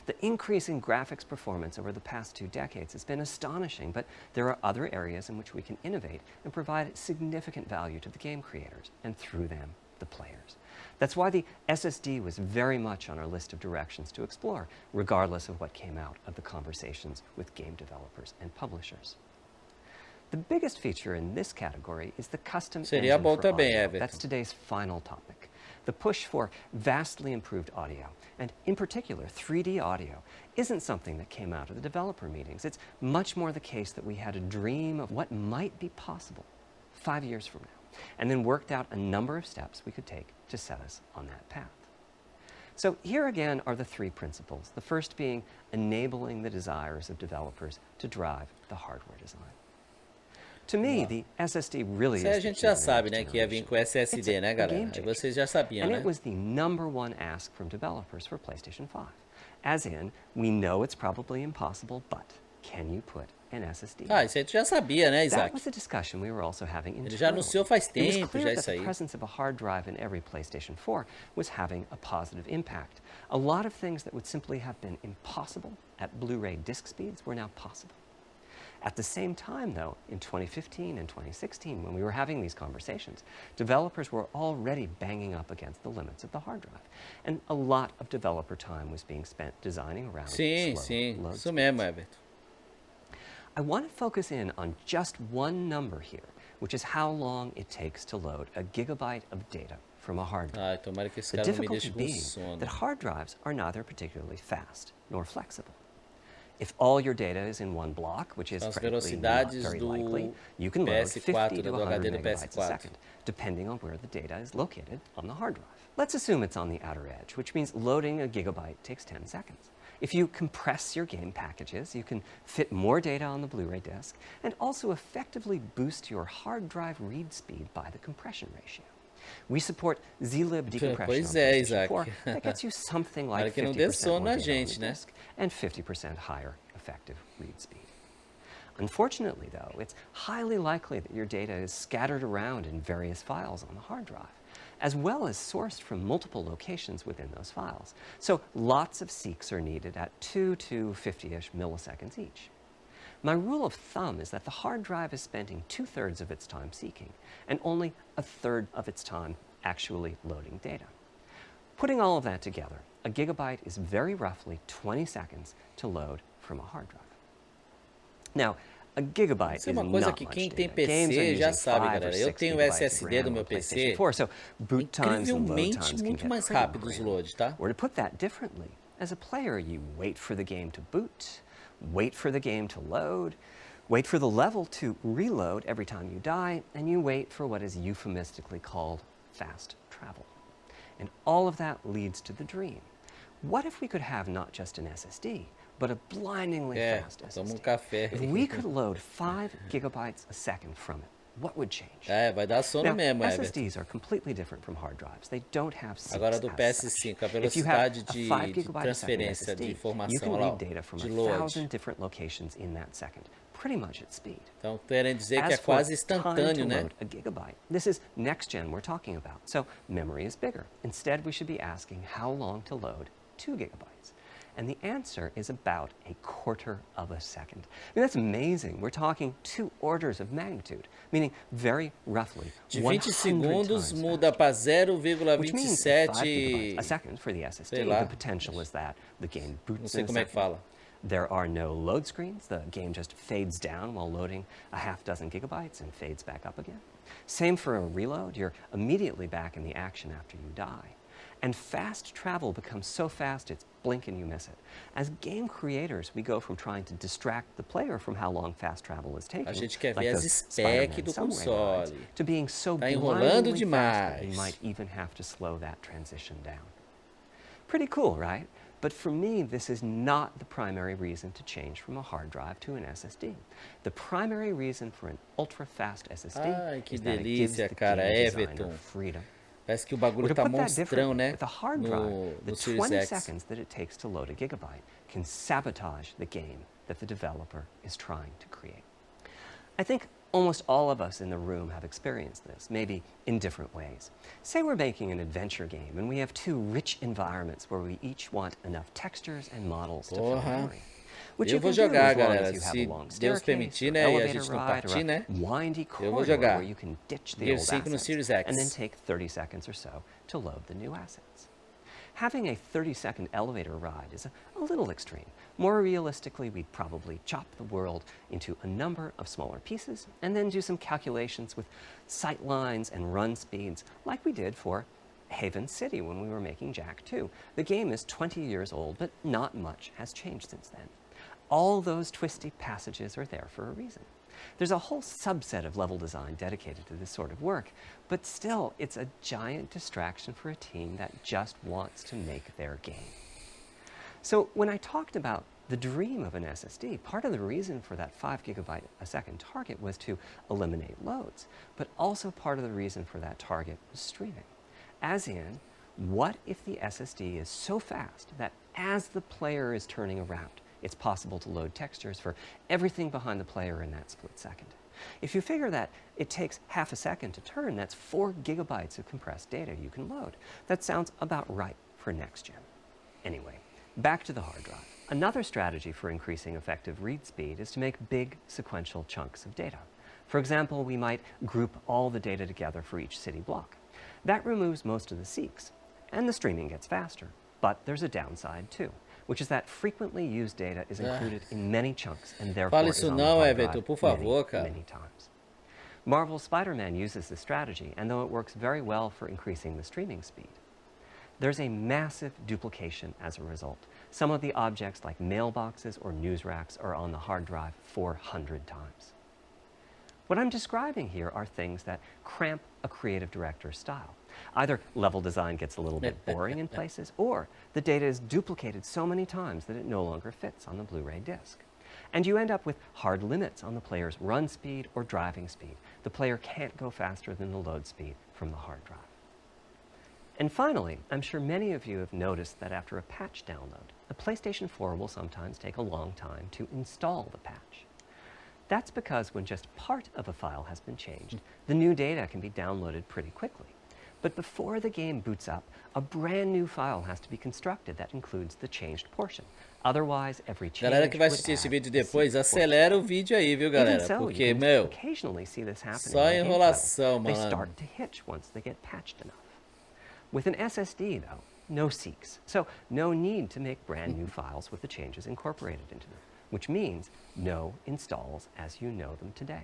The increase in graphics performance over the past 2 decades has been astonishing, but there are other areas in which we can innovate and provide significant value to the game creators, and through them, the players. That's why the SSD was very much on our list of directions to explore, regardless of what came out of the conversations with game developers and publishers. The biggest feature in this category is the custom Seria engine bom for também, audio. Everton. That's today's final topic. The push for vastly improved audio, and in particular 3D audio, isn't something that came out of the developer meetings. It's much more the case that we had a dream of what might be possible 5 years from now, and then worked out a number of steps we could take to set us on that path. So here again are the 3 principles, the first being enabling the desires of developers to drive the hardware design. To me, the SSD really Isso is aí a the gente key já to the sabe, next né? Que ia vir generation. com SSD, It's né, a galera? game Aí changer. vocês já sabiam, And né? it was the #1 ask from developers for PlayStation 5. As in, we know it's probably impossible, but can you put an SSD? Ah, isso aí tu já sabia, né, That Isaac? was a discussion we were also having Ele internally. já anunciou faz It was tempo, clear já that isso the aí. presence of a hard drive in every PlayStation 4 was having a positive impact. A lot of things that would simply have been impossible at Blu-ray disc speeds were now possible. At the same time, though, in 2015 and 2016, when we were having these conversations, developers were already banging up against the limits of the hard drive. And a lot of developer time was being spent designing around Sim, slow sim. load Isso speeds. mesmo, Everton. I want to focus in on just one number here, which is how long it takes to load a gigabyte of data from a hard drive. Ai, tomara que esse The cara não me difficulty deixe com being sono. that hard drives are neither particularly fast nor flexible. If all your data is in one block, which is As frankly not velocidades very do likely, you can load 50 PS4, to do 100 HD do megabytes a PS4. second, depending on where the data is located on the hard drive. Let's assume it's on the outer edge, which means loading a gigabyte takes 10 seconds. If you compress your game packages, you can fit more data on the Blu-ray disc and also effectively boost your hard drive read speed by the compression ratio. We support zlib decompression Pois on é, PlayStation Isaac. 4 that gets you something like Para que não dê 50% sono more na data on gente, the né? disc and 50% higher effective read speed. Unfortunately, though, it's highly likely that your data is scattered around in various files on the hard drive, as well as sourced from multiple locations within those files. So lots of seeks are needed at 2 to 50-ish milliseconds each. My rule of thumb is that the hard drive is spending 2/3 of its time seeking and only 1/3 of its time actually loading data. Putting all of that together, a gigabyte is very roughly 20 seconds to load from a hard drive. Now, a gigabyte Isso é is uma coisa not que much quem tem data. Games are PC já using sabe, 5 or galera. Eu 6 tenho o gigabytes of SSD do RAM meu on PC PlayStation 4, so boot times and load incrivelmente times can muito get mais pretty rápido os grim. loads, tá? Or to put that differently, as a player, you wait for the game to boot, wait for the game to load, wait for the level to reload every time you die, and you wait for what is euphemistically called fast travel. And all of that leads to the dream. What if we could have not just an SSD, but a blindingly fast toma SSD? café. If we could load 5 gigabytes a second from it, what would change? É, vai dar sono Now, mesmo, Everton. SSDs are completely different from hard drives. They don't have seats Agora do as such. PS5, a If you have velocidade a 5 de gigabyte a second transferência de SSD, you informação, can olha lá, read ó, data from de 1,000 load. different locations in that second, pretty much at speed. Então, querendo dizer que é As for quase time instantâneo, to né? load a gigabyte, this is next gen we're talking about, so memory is bigger. Instead, we should be asking how long to load 2 gigabytes. And the answer is about a quarter of a second. I mean, that's amazing. We're talking 2 orders of magnitude, meaning very roughly De 100 20 segundos times muda faster. para Which means at 5 0,27. gigabytes a second for the SSD, sei lá. the potential is that the game Não boots sei in a como é que second. fala. There are no load screens. The game just fades down while loading a half dozen gigabytes and fades back up again. Same for a reload. You're immediately back in the action after you die. And fast travel becomes so fast it's blink and you miss it. As game creators, we go from trying to distract the player from how long fast travel is taking, A gente quer like ver as those spec Spider-Man do subway rides, console. to being so Tá enrolando blindingly fast that we demais. might even have to slow that transition down. Pretty cool, right? But for me, this is not the primary reason to change from a hard drive to an SSD. The primary reason for an ultra-fast SSD Ai, que is that it gives delícia, the cara, game designer Everton. freedom. Parece que o Or bagulho to tá put that monstrão, differently, né? with a hard drive, the No Series 20 X. seconds that it takes to load a gigabyte can sabotage the game that the developer is trying to create. I think almost all of us in the room have experienced this, maybe in different ways. Say we're making an adventure game and we have 2 rich environments where we each want enough textures and models to fill Porra. memory. Which Eu you vou can do jogar, as long galera. as you have Se a long Deus staircase, permitir, or né? E a elevator gente não ride, or partir, né? a windy Eu vou corridor jogar. where you can ditch the Gear old 5 no assets Series and then X. take 30 seconds or so to load the new assets. Having a 30-second elevator ride is a little extreme. More realistically, we'd probably chop the world into a number of smaller pieces and then do some calculations with sight lines and run speeds like we did for Haven City when we were making Jak 2. The game is 20 years old, but not much has changed since then. All those twisty passages are there for a reason. There's a whole subset of level design dedicated to this sort of work, but still, it's a giant distraction for a team that just wants to make their game. So when I talked about the dream of an SSD, part of the reason for that 5 gigabyte a second target was to eliminate loads, but also part of the reason for that target was streaming. As in, what if the SSD is so fast that as the player is turning around, it's possible to load textures for everything behind the player in that split second. If you figure that it takes half a second to turn, that's 4 gigabytes of compressed data you can load. That sounds about right for next gen. Anyway, back to the hard drive. Another strategy for increasing effective read speed is to make big sequential chunks of data. For example, we might group all the data together for each city block. That removes most of the seeks, and the streaming gets faster. But there's a downside too, which is that frequently used data is included in many chunks and therefore Fala is isso on the não, hard Everton, drive por favor, cara. many times. Marvel's Spider-Man uses this strategy, and though it works very well for increasing the streaming speed, there's a massive duplication as a result. Some of the objects like mailboxes or news racks are on the hard drive 400 times. What I'm describing here are things that cramp a creative director's style. Either level design gets a little bit boring in places, or the data is duplicated so many times that it no longer fits on the Blu-ray disc. And you end up with hard limits on the player's run speed or driving speed. The player can't go faster than the load speed from the hard drive. And finally, I'm sure many of you have noticed that after a patch download, a PlayStation 4 will sometimes take a long time to install the patch. That's because when just part of a file has been changed, the new data can be downloaded pretty quickly. But before the game boots up, a brand new file has to be constructed that includes the changed portion. Otherwise, every change Galera que vai would assistir esse add vídeo a depois, seed portion. acelera o vídeo aí, viu, Even galera? so, Porque, you can meu, occasionally see this happening só in game enrolação, flow. They malandro. start to hitch once they get patched enough. With an SSD, though, no seeks, so no need to make brand new files with the changes incorporated into them, which means no installs as you know them today.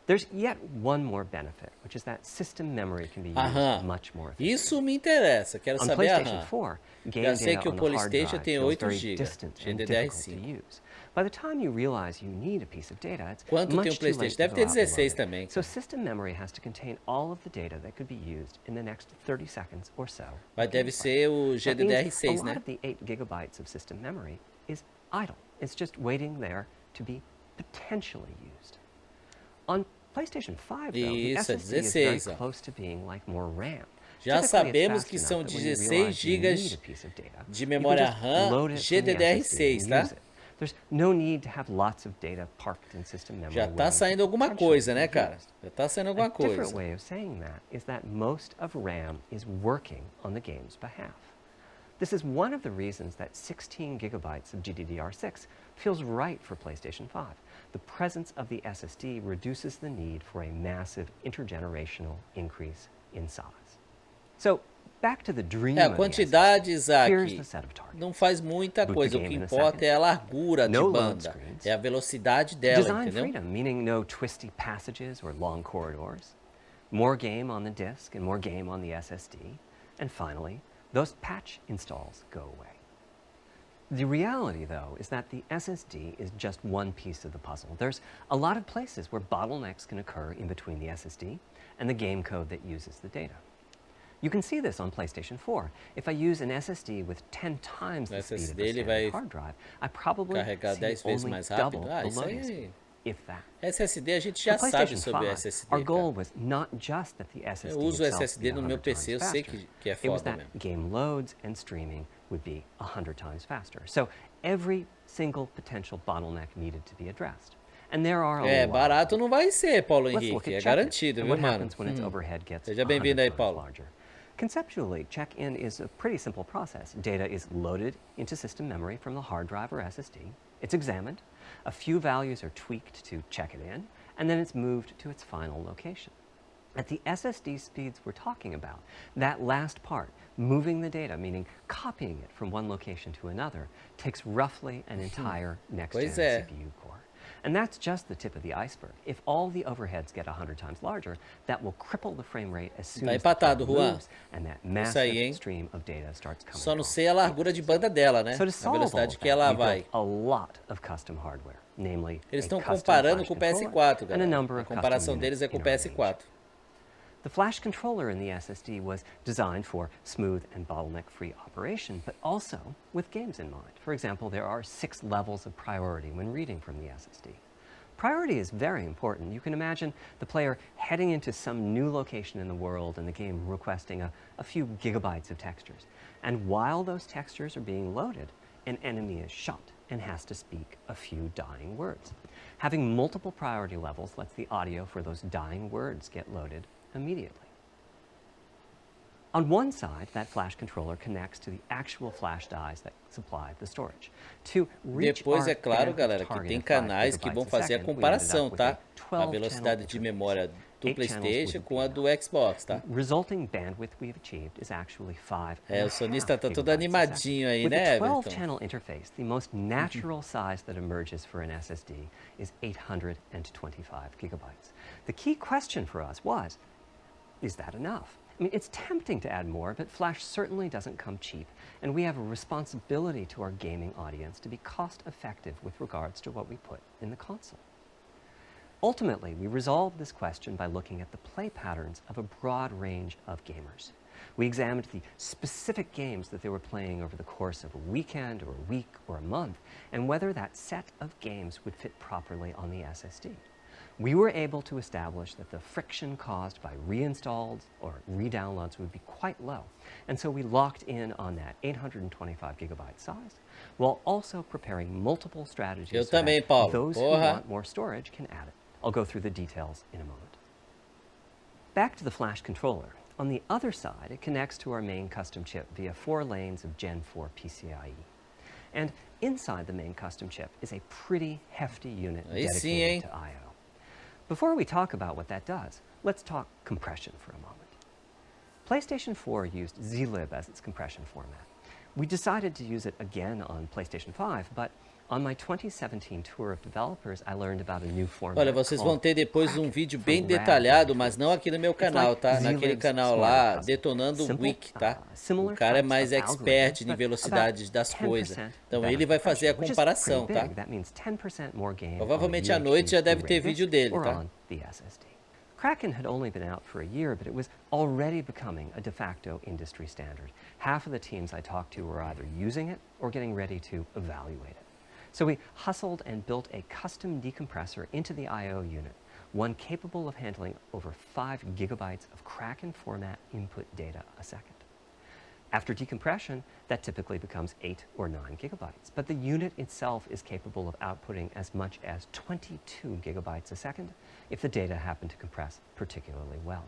There's yet one more benefit, which is that system memory can be used much more efficiently. Isso me interessa, quero On saber PlayStation a 4, game Já sei data que o on the hard PlayStation drive tem feels 8 very GB, distant and GDDR5. difficult to use. By the time you realize you need a piece of data, it's Quanto tem much too late PlayStation? to Deve go ter out and load 16 it. também. So system memory has to contain all of the data that could be used in the next 30 seconds or so. Mas of deve gameplay. ser o That means GDDR6, a lot né? of the 8 gigabytes of system memory is idle. It's just waiting there to be potentially used. On PlayStation 5, though, the Isso, é SSD is very 16, ó. close to being like more RAM. Já Typically, it's sabemos fast que enough são that when you 16 realize you need GB a piece of data, de you can memória just RAM load it from the SSD GDDR6, and tá? use it. There's no need to have lots of data parked in system memory. Já tá waiting to saindo alguma potentially coisa, be né, cara? used. Já tá saindo A alguma different coisa. way of saying that is that most of RAM is working on the game's behalf. This is one of the reasons that 16 gigabytes of GDDR6 feels right for PlayStation 5. The presence of the SSD reduces the need for a massive intergenerational increase in size. So, back to the dream É, a of the quantidade, SSD. Here's Isaac, the set of targets. não faz muita Boot coisa. the O que game in a importa second. é a largura de No load banda. screens. É a velocidade dela, Design entendeu? freedom, meaning no twisty passages or long corridors. More game on the disk and more game on the SSD. And finally, those patch installs go away. The reality, though, is that the SSD is just one piece of the puzzle. There's a lot of places where bottlenecks can occur in between the SSD and the game code that uses the data. You can see this on PlayStation 4. If I use an SSD with 10 times the speed of a standard hard drive, I probably carregar see 10 vezes only mais double rápido. Ah, the isso loading aí. speed, if that. SSD a gente For já sabe PlayStation sobre o 5, SSD, our cara. goal was not just that the SSD Eu uso o itself SSD be no meu 100 PC, eu times sei faster. que é It was foda that mesmo. game loads and streaming would be 100 times faster. So every single potential bottleneck needed to be addressed. And there are a É, lot. barato não vai ser, Paulo Let's look Henrique. at É check-in garantido, and viu, what mano? happens when its overhead gets Seja 100 bem-vindo aí, times Paulo. larger. Conceptually, check-in is a pretty simple process. Data is loaded into system memory from the hard drive or SSD. It's examined. A few values are tweaked to check it in, and then it's moved to its final location. At the SSD speeds we're talking about, that last part, moving the data, meaning copying it from one location to another, takes roughly an entire next-gen Pois é. CPU core. And that's just the tip of the iceberg. If all the overheads get 100 times larger, that will cripple the frame rate as soon Tá as the empatado, player Juan. moves, and that Isso aí, hein? massive stream of data starts coming Só não off sei a largura de banda dela, né? So to A solve all velocidade of que that, ela we vai. built a lot of custom hardware, namely Eles a estão custom comparando flash com o controller PS4, and a galera. number A of custom comparação deles units é com o in our range. PS4. The flash controller in the SSD was designed for smooth and bottleneck-free operation, but also with games in mind. For example, there are 6 levels of priority when reading from the SSD. Priority is very important. You can imagine the player heading into some new location in the world and the game requesting a few gigabytes of textures. And while those textures are being loaded, an enemy is shot and has to speak a few dying words. Having multiple priority levels lets the audio for those dying words get loaded immediately. On one side, that flash controller connects to the actual flash dies that supply the storage. To reach Depois, our é claro, bandwidth galera, que target tem of 5 canais que vão gigabytes a fazer a second, we ended comparação, up with tá? a A 12 velocidade de channel memória do interface. 8 channels PlayStation wouldn't com be a do Xbox, tá? The resulting bandwidth we've achieved is actually 5 É, o sonista tá todo animadinho aí, With né, the 12 Everton? channel interface, the most natural size that emerges for an SSD is 825 gigabytes. The key question for us was, is that enough? I mean, it's tempting to add more, but Flash certainly doesn't come cheap, and we have a responsibility to our gaming audience to be cost-effective with regards to what we put in the console. Ultimately, we resolved this question by looking at the play patterns of a broad range of gamers. We examined the specific games that they were playing over the course of a weekend or a week or a month, and whether that set of games would fit properly on the SSD. We were able to establish that the friction caused by reinstalls or re-downloads would be quite low, and so we locked in on that 825 gigabyte size, while also preparing multiple strategies Eu so that também, Paulo. those who Porra. want more storage can add it. I'll go through the details in a moment. Back to the flash controller. On the other side, it connects to our main custom chip via 4 lanes of Gen 4 PCIe. And inside the main custom chip is a pretty hefty unit Aí sim, dedicated hein? to I/O. Before we talk about what that does, let's talk compression for a moment. PlayStation 4 used zlib as its compression format. We decided to use it again on PlayStation 5, but on my 2017 tour of developers, I learned about a new format. Olha, vocês vão ter depois um called vídeo Kraken bem from detalhado, Rad mas não aqui no meu canal, like tá? Zlib's Naquele canal Smarter lá, Puzzle. detonando o Simple, Wiki, tá? similar O cara é types mais of expert em algorithms, velocidades but das about coisas. 10% Então better ele vai fazer a compression, which is comparação, pretty tá? big. That means 10% more game Provavelmente on à the noite já deve UHD ter Blu-ray vídeo disc dele, or tá? on the SSD. Kraken had only been out for a year, but it was already becoming a de facto industry standard. Half of the teams I talked to were either using it or getting ready to evaluate it. So we hustled and built a custom decompressor into the I/O unit, one capable of handling over 5 gigabytes of Kraken format input data a second. After decompression, that typically becomes 8 or 9 gigabytes, but the unit itself is capable of outputting as much as 22 gigabytes a second if the data happen to compress particularly well.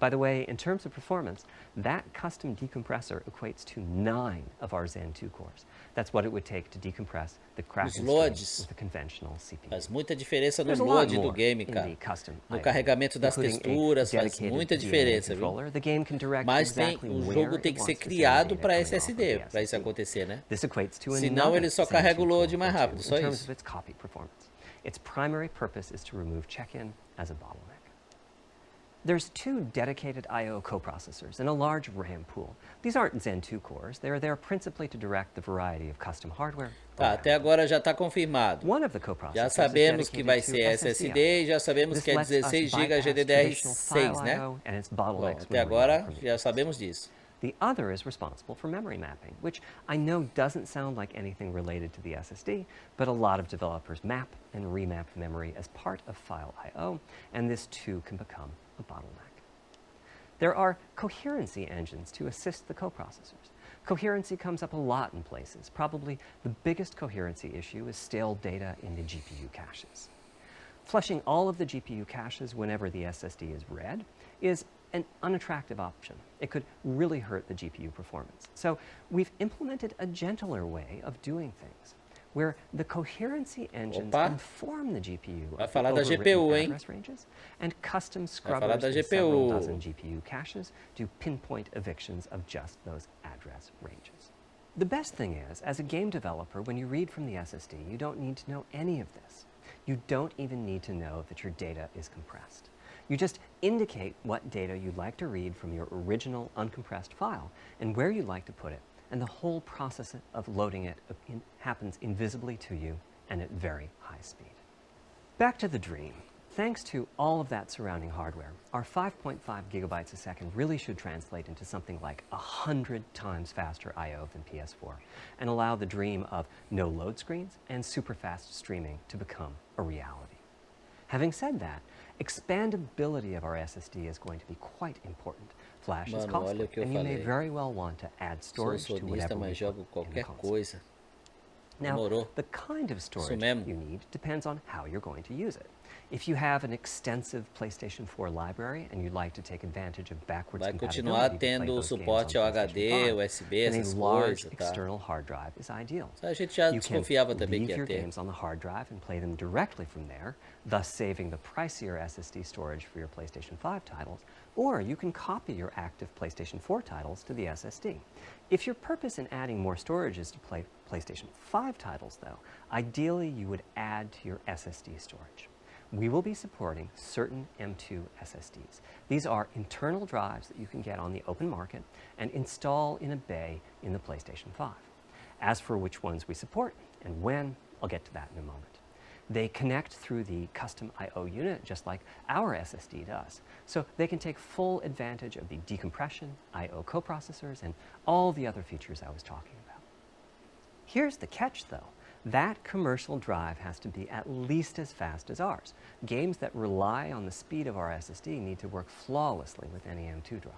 By the way, in terms of performance, that custom decompressor equates to 9 of our Zen 2 cores. That's what it would take to decompress the Kraken stream with a conventional CPU. Faz muita diferença no There's a lot load do more game, in cara. the custom No IO, carregamento das including a texturas, faz dedicated muita DMA diferença, viu? controller. The game can direct Mas tem, exactly o where jogo it tem que ser wants to send criado data para coming off of SSD, the para isso SSD. acontecer, né? This equates to Senão another ele só Zen carrega o 2 load core mais or rápido, two só in terms isso. of its copy performance. Its primary purpose is to remove check-in as a bottleneck. There's 2 dedicated I/O coprocessors and a large RAM pool. These aren't Zen 2 cores. They're there principally to direct the variety of custom hardware. Tá, até agora já está confirmado. One of the coprocessors Já sabemos que vai ser SSD e já sabemos que é 16 GB GDDR6, né? Bom, até agora já sabemos disso. The other is responsible for memory mapping, which I know doesn't sound like anything related to the SSD, but a lot of developers map and remap memory as part of file I/O, and this too can become a bottleneck. There are coherency engines to assist the coprocessors. Coherency comes up a lot in places. Probably the biggest coherency issue is stale data in the GPU caches. Flushing all of the GPU caches whenever the SSD is read is an unattractive option. It could really hurt the GPU performance. So we've implemented a gentler way of doing things, where the coherency engines inform the GPU of the overwritten address ranges, and custom scrubbers in several dozen GPU caches do pinpoint evictions of just those address ranges. The best thing is, as a game developer, when you read from the SSD, you don't need to know any of this. You don't even need to know that your data is compressed. You just indicate what data you'd like to read from your original uncompressed file and where you'd like to put it, and the whole process of loading it happens invisibly to you and at very high speed. Back to the dream. Thanks to all of that surrounding hardware, our 5.5 gigabytes a second really should translate into something like 100 times faster I/O than PS4 and allow the dream of no load screens and super fast streaming to become a reality. Having said that, expandability of our SSD is going to be quite important. Flash is costly, and you may very well want to add storage to whatever we put in the console. Now, the kind of storage you need depends on how you're going to use it. If you have an extensive PlayStation 4 library and you'd like to take advantage of backwards compatibility to play those games on PlayStation 5, then a large external hard drive is ideal. You can leave your games on the hard drive and play them directly from there, thus saving the pricier SSD storage for your PlayStation 5 titles, or you can copy your active PlayStation 4 titles to the SSD. If your purpose in adding more storage is to play PlayStation 5 titles, though, ideally you would add to your SSD storage. We will be supporting certain M2 SSDs. These are internal drives that you can get on the open market and install in a bay in the PlayStation 5. As for which ones we support and when, I'll get to that in a moment. They connect through the custom I/O unit just like our SSD does, so they can take full advantage of the decompression, I/O coprocessors, and all the other features I was talking about. Here's the catch, though. That commercial drive has to be at least as fast as ours. Games that rely on the speed of our SSD need to work flawlessly with any M2 drive.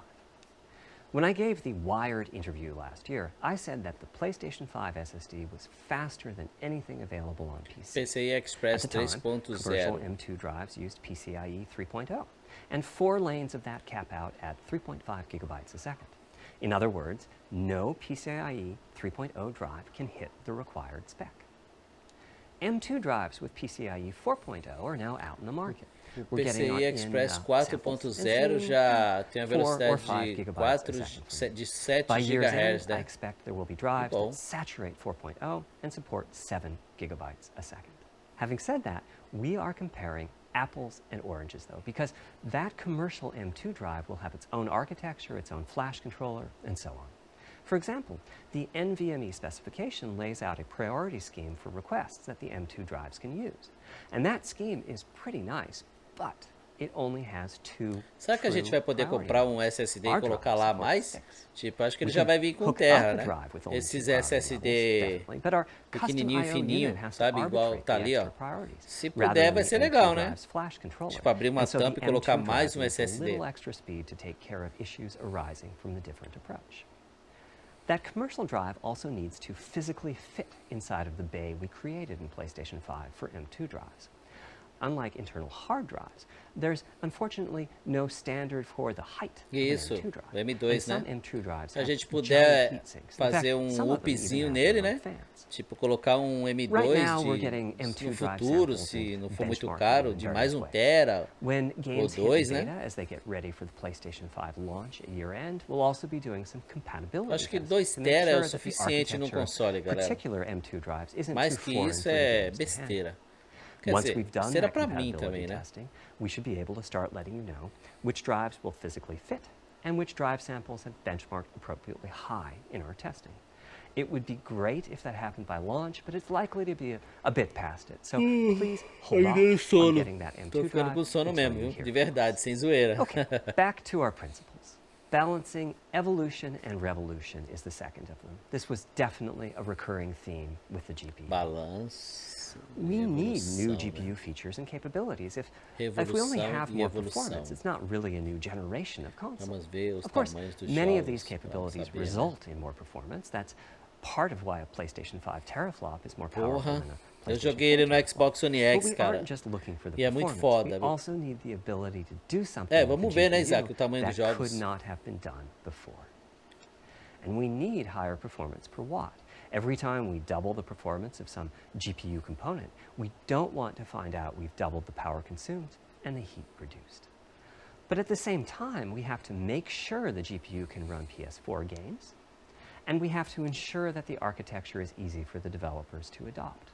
When I gave the Wired interview last year, I said that the PlayStation 5 SSD was faster than anything available on PC. PCI Express At the time, commercial M2 drives used PCIe 3.0, and 4 lanes of that cap out at 3.5 gigabytes a second. In other words, no PCIe 3.0 drive can hit the required spec. M2 drives with PCIe 4.0 are now out in the market. O PCI Express 4.0 já tem a velocidade de 7 GHz, né? I expect there will be drives that saturate 4.0 and support 7 gigabytes a second. Having said that, we are comparing apples and oranges, though, because that commercial M2 drive will have its own architecture, its own flash controller, and so on. For example, the NVMe specification lays out a priority scheme for requests that the M2 drives can use. And that scheme is pretty nice, but it only has two Será que a gente vai poder priority comprar um modes. SSD e Our colocar drive lá supports mais? 6. Tipo, acho que ele We já can vai vir com hook terra, up a né? drive with only Esses two priority levels, SSD definitely, but our custom pequenininho, I/O fininho, unit has to sabe? Igual arbitrate tá the ali, extra ó. priorities, Se rather puder, than vai the ser M2 legal, né? drive's flash controller. Tipo, abrir uma And so tampa the e colocar M2 mais drive um needs a SSD. little extra speed to take care of issues arising from the different approach. That commercial drive also needs to physically fit inside of the bay we created in PlayStation 5 for M2 drives. Unlike internal hard drives, there's unfortunately no standard for the height of Isso, an M2 drive. o M2, and some né? M2 drives Se a have gente giant puder heat sinks. In fazer fact, some of them even upzinho have nele, their né? own fans. Tipo, colocar um M2 Right now, we're de, getting no M2 drive futuro, samples se and não for muito benchmarking caro, in de various mais ways. tera When ou games dois, hit né? beta as they get ready for the PlayStation 5 launch at year-end, we'll also be doing some compatibility Acho que tests 2 to make tera é o sure that the suficiente no architecture of console, galera. particular M2 drives isn't Mais too que foreign isso for the é games to handle. besteira. Quer Once dizer, we've done besteira that pra mim compatibility também, né? testing, we should be able to start letting you know which drives will physically fit and which drive samples have benchmarked appropriately high in our testing. It would be great if that happened by launch, but it's likely to be a bit past it. So please hold off on getting that Tô M2 ficando drive com sono until mesmo, you viu? hear De from us. verdade, sem zoeira. Okay, back to our principles. Balancing evolution and revolution is the second of them. This was definitely a recurring theme with the GPU. Balanço, We need new evolução, GPU né? features and capabilities. If we Revolução only have e more evolução. performance, it's not really a new generation of console. Vamos ver os Of course, tamanhos dos many jogos. of these Vamos capabilities saber, né? result in more performance. That's part of why a PlayStation 5 teraflop is more powerful Porra, than a eu PlayStation joguei ele 4 no teraflop. Xbox One But X, we cara. aren't just looking for the E é muito performance. foda. We also need the ability to do something É, with vamos the ver, né, GPU Isaac, o tamanho that dos jogos. could not have been done before. And we need higher performance per watt. Every time we double the performance of some GPU component, we don't want to find out we've doubled the power consumed and the heat produced. But at the same time, we have to make sure the GPU can run PS4 games, and we have to ensure that the architecture is easy for the developers to adopt.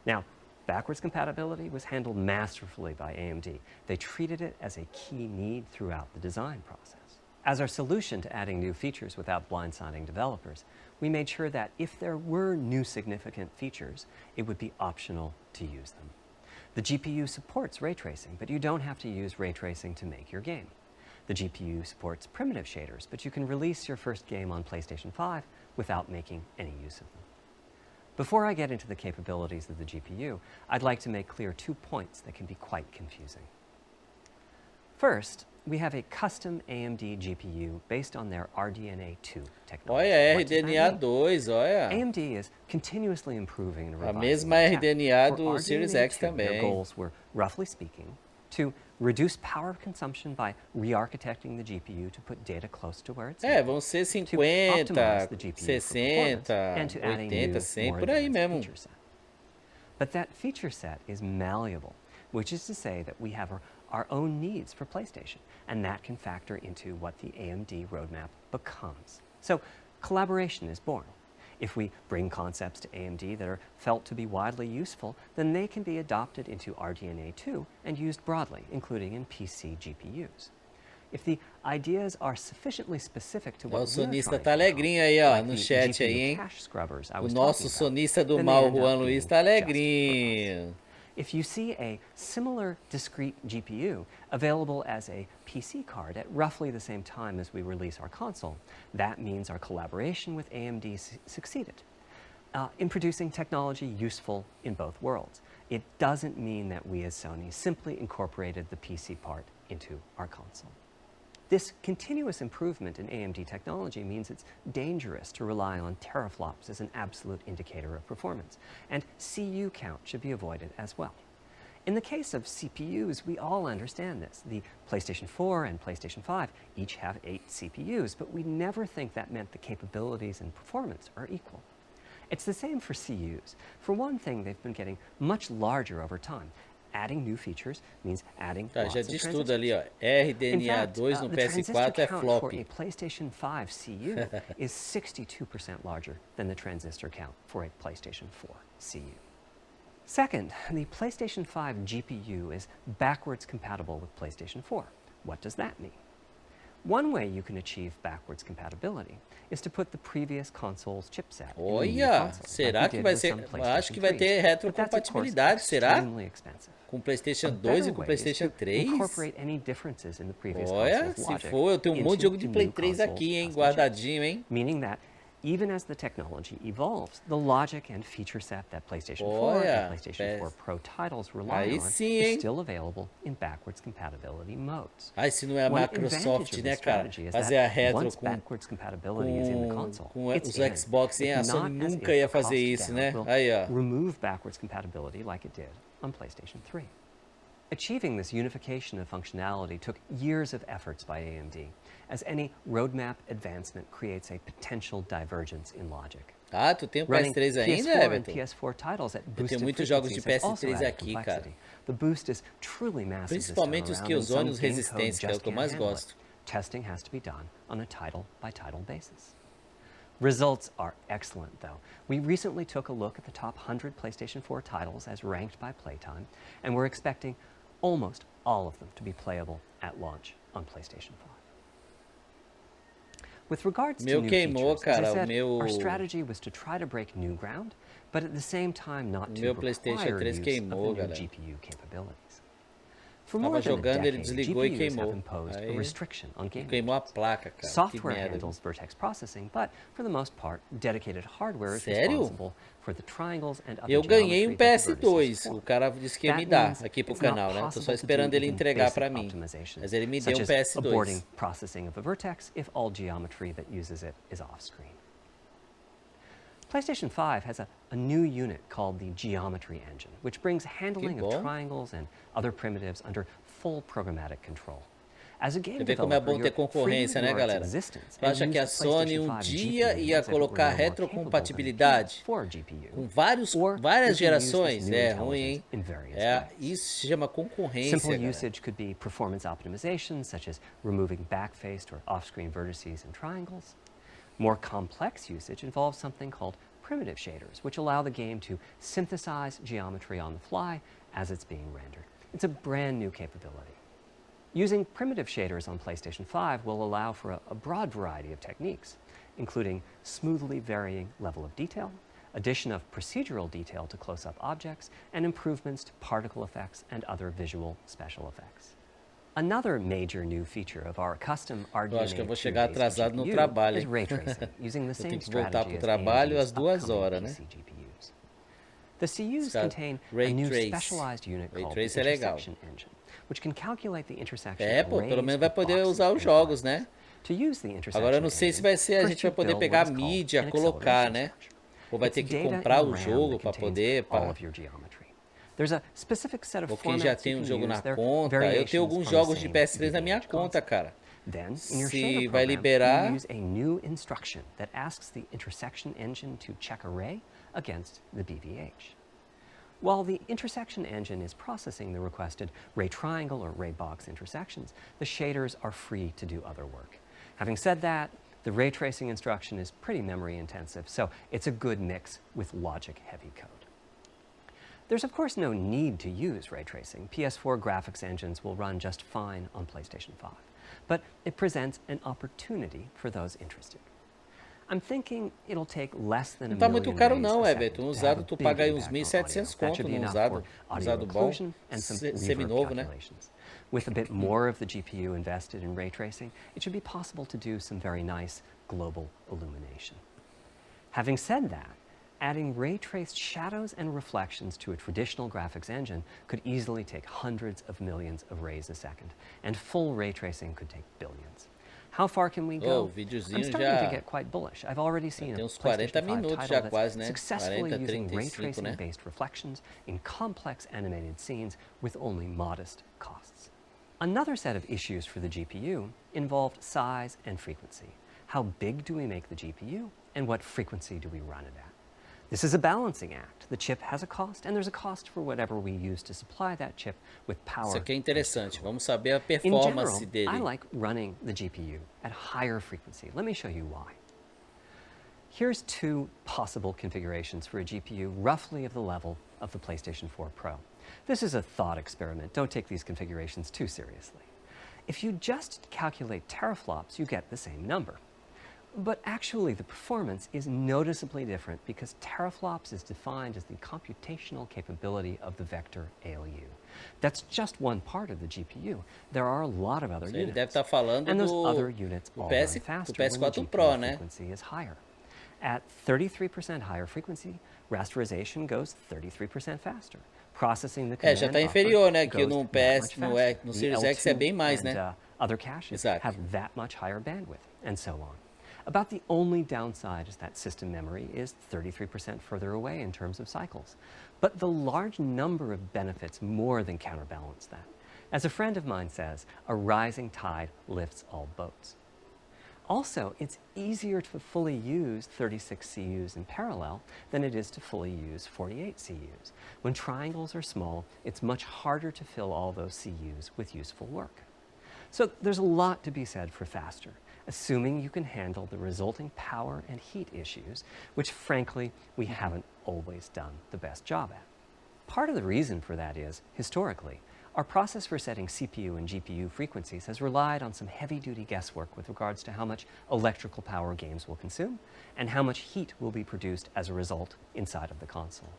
Now, backwards compatibility was handled masterfully by AMD. They treated it as a key need throughout the design process. As our solution to adding new features without blindsiding developers, we made sure that if there were new significant features, it would be optional to use them. The GPU supports ray tracing, but you don't have to use ray tracing to make your game. The GPU supports primitive shaders, but you can release your first game on PlayStation 5 without making any use of them. Before I get into the capabilities of the GPU, I'd like to make clear 2 points that can be quite confusing. First, we have a custom AMD GPU based on their RDNA 2 technology. Olha, What does that RDNA mean? 2, olha. AMD is continuously improving and A revising mesma their tech. RDNA For do Series X RDNA 2, their também. goals were, roughly speaking, to reduce power consumption by re-architecting the GPU to put data close to where it's É, needed, vão ser to 50, optimize the GPU for 60, performance, and to add a 80, new, 100, more por aí advanced mesmo. feature set. But that feature set is malleable, which is to say that we have our own needs for PlayStation, and that can factor into what the AMD roadmap becomes. So collaboration is born. If we bring concepts to AMD that are felt to be widely useful, then they can be adopted into RDNA 2 and used broadly, including in PC GPUs. If the ideas are sufficiently specific to Ó, what o we're sonista trying tá to alegrinho aí, ó, like no the chat GPU aí, hein? cache scrubbers I O was nosso talking about, sonista do then they mal, end up Juan Luiz, being tá just for us. alegrinho. If you see a similar discrete GPU available as a PC card at roughly the same time as we release our console, that means our collaboration with AMD succeeded in producing technology useful in both worlds. It doesn't mean that we as Sony simply incorporated the PC part into our console. This continuous improvement in AMD technology means it's dangerous to rely on teraflops as an absolute indicator of performance, and CU count should be avoided as well. In the case of CPUs, we all understand this. The PlayStation 4 and PlayStation 5 each have 8 CPUs, but we never think that meant the capabilities and performance are equal. It's the same for CUs. For one thing, they've been getting much larger over time. Adding new features means adding Tá, lots já of diz transistors. tudo ali, ó. In RDNA fact, 2 no the transistor PS4 é count flop. for a PlayStation 5 CU is 62% larger than the transistor count for a PlayStation 4 CU. Second, the PlayStation 5 GPU is backwards compatible with PlayStation 4. What does that mean? One way you can achieve backwards compatibility is to put the previous console's chipset in the new Olha, console, será like we que did vai with ser... some Acho que vai PlayStation ter 3s. But that's, of course, retrocompatibilidade, será? extremely expensive. Com o PlayStation A 2 better e com o way is PlayStation to 3? incorporate any differences in the previous Olha, console's se logic for, eu tenho um monte de jogo de into Play new 3 console's aqui, hein? custom Guardadinho, chips, hein? meaning that even as the technology evolves, the logic and feature set that PlayStation 4 Olha, and PlayStation 4 Pro titles rely aí on sim, is hein? still available in backwards compatibility modes. Ai, se não é a One Microsoft, advantage of né, this cara? strategy is Fazer a that retro once backwards compatibility is in the console, com it's os in. Xbox, hein? If A Sony not, as nunca if ia a fazer cost isso, down né? will Aí, ó. remove backwards compatibility like it did on PlayStation 3. Achieving this unification of functionality took years of efforts by AMD, as any roadmap advancement creates a potential divergence in logic. Ah, tu tem o Running PS3 ainda, PS4 and Everton? PS4 titles at Eu boosted tenho muitos jogos de frequencies has also PS3 added aqui, cara. complexity. The boost is truly massive this time Principalmente os around, que and os some ônibus game code resistência, que é o just que eu can't mais handle it. gosto. Testing has to be done on a title-by-title basis. Results are excellent, though. We recently took a look at the top 100 PlayStation 4 titles as ranked by playtime, and we're expecting almost all of them to be playable at launch on PlayStation 5. With regards to new queimou, features, as I cara, said, our strategy was to try to break new ground, but at the same time not to PlayStation require 3 use queimou, of the new galera. GPU capabilities. For Tava more than a jogando, ele decade, desligou e GPUs have queimou. imposed a Aí restriction on game queimou a engines. placa, cara. Que Software merda. handles vertex processing, but for the most part, dedicated hardware is Sério? responsible for the triangles and other Eu ganhei um geometry that the vertices PS2. form. O cara disse que ia me That dar means aqui pro it's not canal, né? Tô possible só to esperando do ele even entregar basic pra mim. optimizations, Mas ele me such deu um as PS2. aborting processing of a vertex if all geometry that uses it is off-screen. PlayStation 5 has a new unit called the Geometry Engine, which brings handling of bom. triangles and other primitives under full programmatic control. As a game Você vê como é developer, bom ter you're free concorrência, to né, ignore its galera? existence Tu and acha que a use the Sony PlayStation 5 dia GPU ia as if it were colocar no more capable than the retrocompatibilidade PS4 GPU, com or várias you can use this gerações? new É ruim, hein? intelligence in various É, ways. isso se chama concorrência, Simple galera. usage could be performance optimization, such as removing back-faced or off-screen vertices and triangles. More complex usage involves something called primitive shaders, which allow the game to synthesize geometry on the fly as it's being rendered. It's a brand new capability. Using primitive shaders on PlayStation 5 will allow for a broad variety of techniques, including smoothly varying level of detail, addition of procedural detail to close-up objects, and improvements to particle effects and other visual special effects. Another major new feature of our custom Eu acho que eu vou chegar RDNA2-based atrasado no GPU trabalho, is hein? ray tracing, using the Eu same tenho que voltar strategy pro as trabalho AMD's às 2 upcoming horas, né? PC GPUs. The CUs Essa contain ray a new trace. specialized unit Ray called trace the é legal. intersection engine, which can calculate the intersection É, of pô, rays pelo menos vai with poder boxes usar os and jogos, triangles. né? To use the intersection Agora eu não sei se vai ser, a engine, gente vai first poder you build pegar a what is called mídia, an colocar, acceleration né? structure. Ou vai It's ter que data comprar in o RAM jogo that para contains poder, all pá. of your geometry. There's a specific set of Ou quem já formats tem you um can jogo use. na They're conta. Eu variations tenho alguns from the jogos de same PS3 na minha EVENTO conta, concept. cara. Then, in your Se shader vai program, liberar, you use a new instruction that asks the intersection engine to check a ray against the BVH. While the intersection engine is processing the requested ray triangle or ray box intersections, the shaders are free to do other work. Having said that, the ray tracing instruction is pretty memory intensive, so it's a good mix with logic-heavy code. There's of course no need to use ray tracing. PS4 graphics engines will run just fine on PlayStation 5, but it presents an opportunity for those interested. I'm thinking it'll take less than não a tá million muito caro rays não, a Everton. second Um to have usado a tu big paga aí uns impact on 1.700 audio. That conto should be num enough usado, for audio usado bom, occlusion and some reverb seminovo, né? calculations. With a bit more of the GPU invested in ray tracing, it should be possible to do some very nice global illumination. Having said that, adding ray-traced shadows and reflections to a traditional graphics engine could easily take hundreds of millions of rays a second, and full ray tracing could take billions. How far can we go? O videozinho I'm starting já to get quite bullish. I've already seen a tem uns 40 PlayStation 5 minutos title já that's quase, né? successfully 40, using ray 35, né? tracing-based reflections in complex animated scenes with only modest costs. Another set of issues for the GPU involved size and frequency. How big do we make the GPU, and what frequency do we run it at? This is a balancing act. The chip has a cost, and there's a cost for whatever we use to supply that chip with power. Isso aqui é interessante. Vamos saber a In performance general, dele. I like running the GPU at higher frequency. Let me show you why. Here's two possible configurations for a GPU roughly of the level of the PlayStation 4 Pro. This is a thought experiment. Don't take these configurations too seriously. If you just calculate teraflops, you get the same number. But actually, the performance is noticeably different because teraflops is defined as the computational capability of the vector ALU. That's just one part of the GPU. There are a lot of other Ele units. deve estar falando And those do, other units do all PS, run faster do when the PS4 GPU Pro, né? frequency is higher. At 33% higher frequency, rasterization goes 33% faster. Processing the command já tá buffer inferior, né? Que goes no that PS, much no faster. Series The X é L2 bem mais, and, né? other caches Exato. have that much higher bandwidth, and so on. About the only downside is that system memory is 33% further away in terms of cycles. But the large number of benefits more than counterbalance that. As a friend of mine says, a rising tide lifts all boats. Also, it's easier to fully use 36 CUs in parallel than it is to fully use 48 CUs. When triangles are small, it's much harder to fill all those CUs with useful work. So there's a lot to be said for faster, assuming you can handle the resulting power and heat issues, which frankly, we haven't always done the best job at. Part of the reason for that is, historically, our process for setting CPU and GPU frequencies has relied on some heavy-duty guesswork with regards to how much electrical power games will consume and how much heat will be produced as a result inside of the console.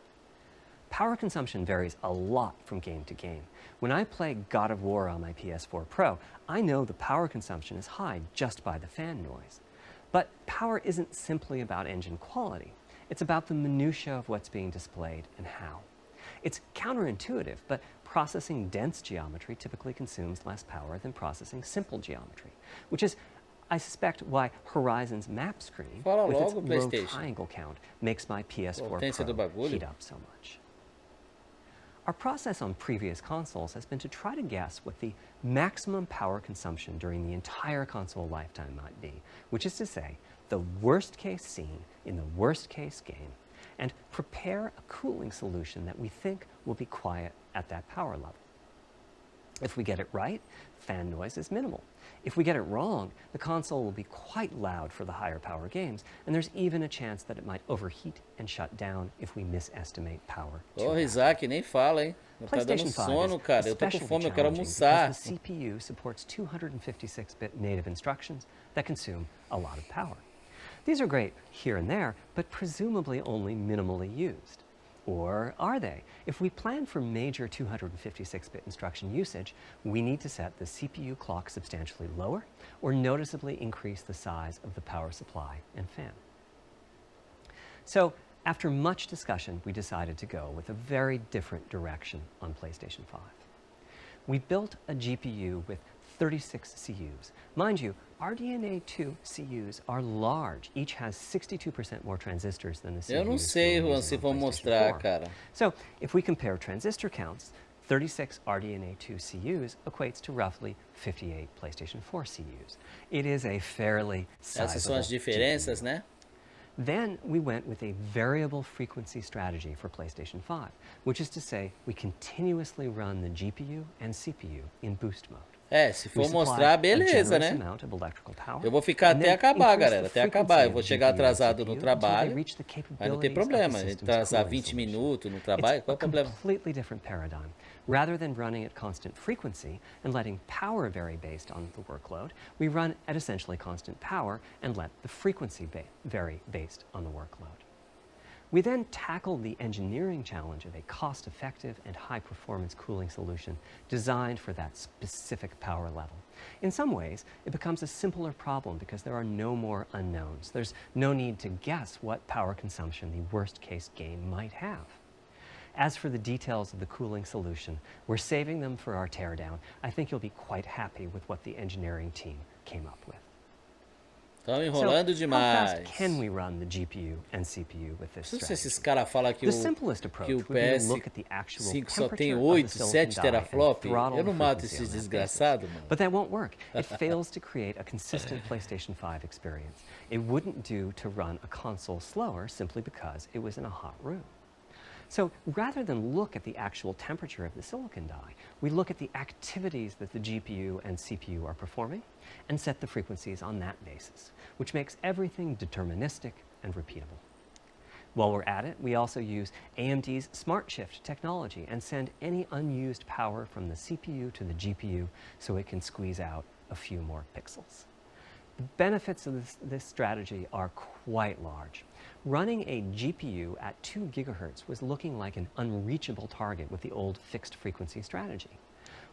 Power consumption varies a lot from game to game. When I play God of War on my PS4 Pro, I know the power consumption is high just by the fan noise. But power isn't simply about engine quality. It's about the minutiae of what's being displayed and how. It's counterintuitive, but processing dense geometry typically consumes less power than processing simple geometry, which is, I suspect, why Horizon's map screen, with its low triangle count, makes my PS4 Pro heat up so much. Our process on previous consoles has been to try to guess what the maximum power consumption during the entire console lifetime might be, which is to say, the worst case scene in the worst case game, and prepare a cooling solution that we think will be quiet at that power level. If we get it right, fan noise is minimal. If we get it wrong, the console will be quite loud for the higher power games, and there's even a chance that it might overheat and shut down if we misestimate power. Ô, Isaac, nem fala, hein? Tá dando sono, cara. Eu tô com fome, eu quero almoçar. The CPU supports 256-bit native instructions that consume a lot of power. These are great here and there, but presumably only minimally used. Or are they? If we plan for major 256-bit instruction usage, we need to set the CPU clock substantially lower or noticeably increase the size of the power supply and fan. So, after much discussion, we decided to go with a very different direction on PlayStation 5. We built a GPU with 36 CUs. Mind you, RDNA2 CUs are large. Each has 62% more transistors than the CUs. Eu não sei, Juan, se vão mostrar, cara. So, if we compare transistor counts, 36 RDNA2 CUs equates to roughly 58 PlayStation 4 CUs. It is a fairly sizable Essas são as diferenças, GPU. né? Then we went with a variable frequency strategy for PlayStation 5, which is to say we continuously run the GPU and CPU in boost mode. Se for mostrar, beleza, né? Eu vou ficar até acabar, galera, até acabar. Eu vou chegar atrasado no trabalho, mas não tem problema. Atrasar 20 minutos no trabalho, qual é o problema? Completely different paradigm. Rather than running at constant frequency and letting power vary based on the workload, we run at essentially constant power and let the frequency vary based on the workload. We then tackled the engineering challenge of a cost-effective and high-performance cooling solution designed for that specific power level. In some ways, it becomes a simpler problem because there are no more unknowns. There's no need to guess what power consumption the worst-case game might have. As for the details of the cooling solution, we're saving them for our teardown. I think you'll be quite happy with what the engineering team came up with. Estão enrolando demais. How fast can we run the GPU and CPU with this strategy? Se esses caras falam que o PS5 só tem 8, 7 teraflop, eu não mato esses desgraçados, mano. But that won't work. It fails to create a consistent PlayStation 5 experience. It wouldn't do to run a console slower simply because it was in a hot room. So rather than look at the actual temperature of the silicon die, we look at the activities that the GPU and CPU are performing and set the frequencies on that basis, which makes everything deterministic and repeatable. While we're at it, we also use AMD's Smart Shift technology and send any unused power from the CPU to the GPU so it can squeeze out a few more pixels. The benefits of this strategy are quite large. Running a GPU at 2 gigahertz was looking like an unreachable target with the old fixed frequency strategy.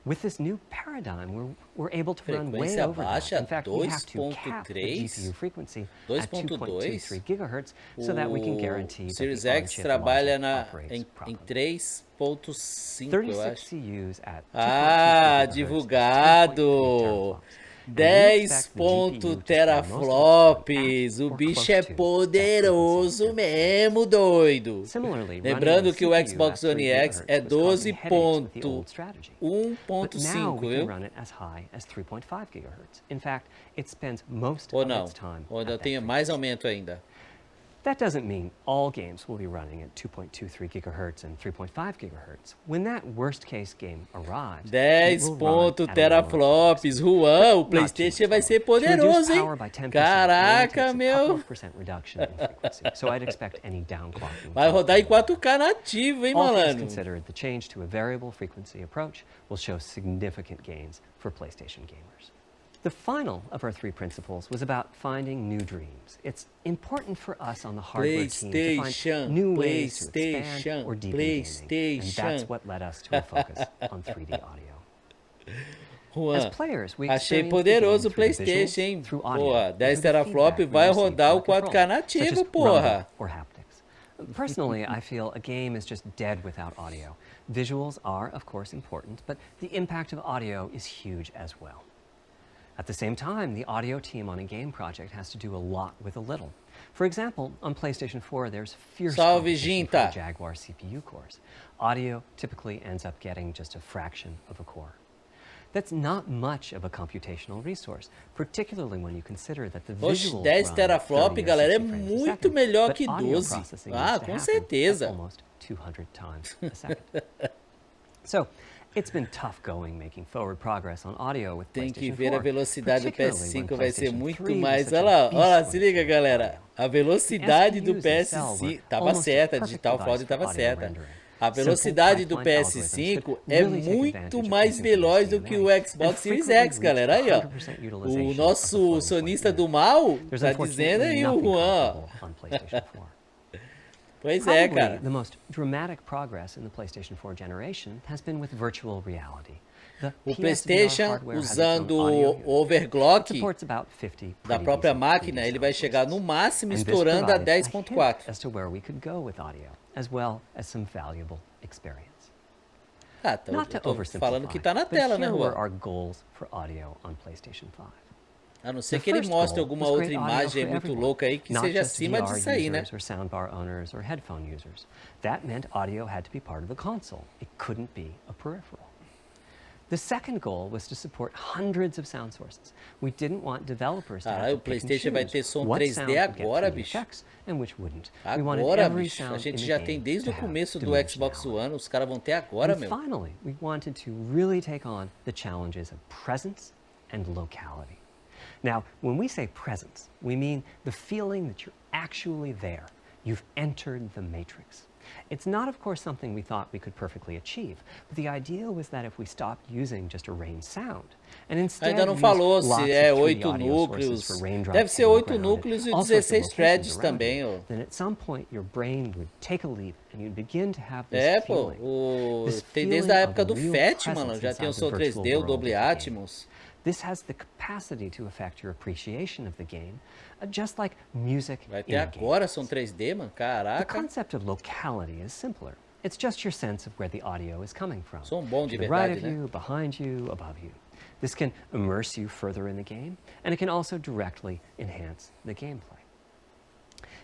With this new paradigm, we're able to run way over that. In fact, we have to cap the GPU frequency at 2.23 gigahertz so that we can guarantee that Series the X on-chip trabalha logic operates em properly. 3.5, eu 36 acho. CUs at 2.23 Ah, gigahertz is 3.3 divulgado! teraflops. 10 teraflops, o bicho é poderoso mesmo, doido. Lembrando que o Xbox One X é 12.1.5, viu? Ou não? Ou ainda tem mais aumento ainda? That doesn't mean all games will be running at 2.23 gigahertz and 3.5 gigahertz. When that worst case game arrives, 10 teraflops, Juan, o PlayStation vai ser poderoso, hein? Caraca, meu! Vai rodar em 4K nativo, hein, malandro? Considered, the change to a variable frequency approach will show significant gains for PlayStation gamers. The final of our 3 principles was about finding new dreams. It's important for us on the hardware team to find new ways to expand or deepen gaming, and that's what led us to a focus on 3D audio. Juan, achei poderoso o PlayStation, hein? Porra, 10 teraflop vai rodar o 4K nativo, porra! Personally, I feel a game is just dead without audio. Visuals are, of course, important, but the impact of audio is huge as well. At the same time, the audio team on a game project has to do a lot with a little. For example, on PlayStation 4, there's fierce competition for the Jaguar CPU cores. Audio typically ends up getting just a fraction of a core. That's not much of a computational resource, particularly when you consider that the visuals 10 teraflop, galera, é muito melhor que 12. Ah, com certeza. Almost 200 times a second. So, it's been tough going making forward progress on audio with Tem que PlayStation ver 4, a velocidade do PS5 vai ser PlayStation muito 3 mais. was Olha such lá, a olha lá, beast se when it liga, came to galera. audio. A velocidade do SPUs in Cell PS5 were tava almost a certa, a perfect Digital device Fold for tava audio certa. rendering. A velocidade do PS5 é muito mais veloz do que o Xbox Series X, galera. Aí, ó. O nosso sonista do mal tá dizendo aí, o Juan. Pois é, cara. The most dramatic progress in the PlayStation 4 generation has been with virtual reality. O PlayStation, usando o overclock da própria máquina, ele vai chegar no máximo estourando a 10.4. Ah, tô falando que tá na tela, né, Juan? A não ser que ele mostre alguma outra imagem muito louca aí que seja acima disso aí, né? The second goal was to support hundreds of sound sources. We didn't want developers to have to o PlayStation vai ter som 3D agora, bicho. Agora, bicho. A gente já tem desde o começo do Xbox One, os caras vão ter agora, meu. Finally, we wanted to really take on the challenges of presence and locality. Now, when we say presence, we mean the feeling that you're actually there. You've entered the matrix. It's not, of course, something we thought we could perfectly achieve, but the idea was that if we stopped using just a rain sound and instead Ainda não falou se é 8 núcleos. Deve ser 8 núcleos e 16 threads também, ó. Then at some point your brain would take a leap and you'd begin to have this feeling. Tem desde a época do FAT, mano, já tem o som 3D, o Dolby Atmos. This has the capacity to affect your appreciation of the game, just like music Vai ter agora som 3D, mano? Caraca. The concept of locality is simpler. It's just your sense of where the audio is coming from. Som bom de to the verdade, right of you, behind you, above you. This can immerse you further in the game, and it can also directly enhance the gameplay.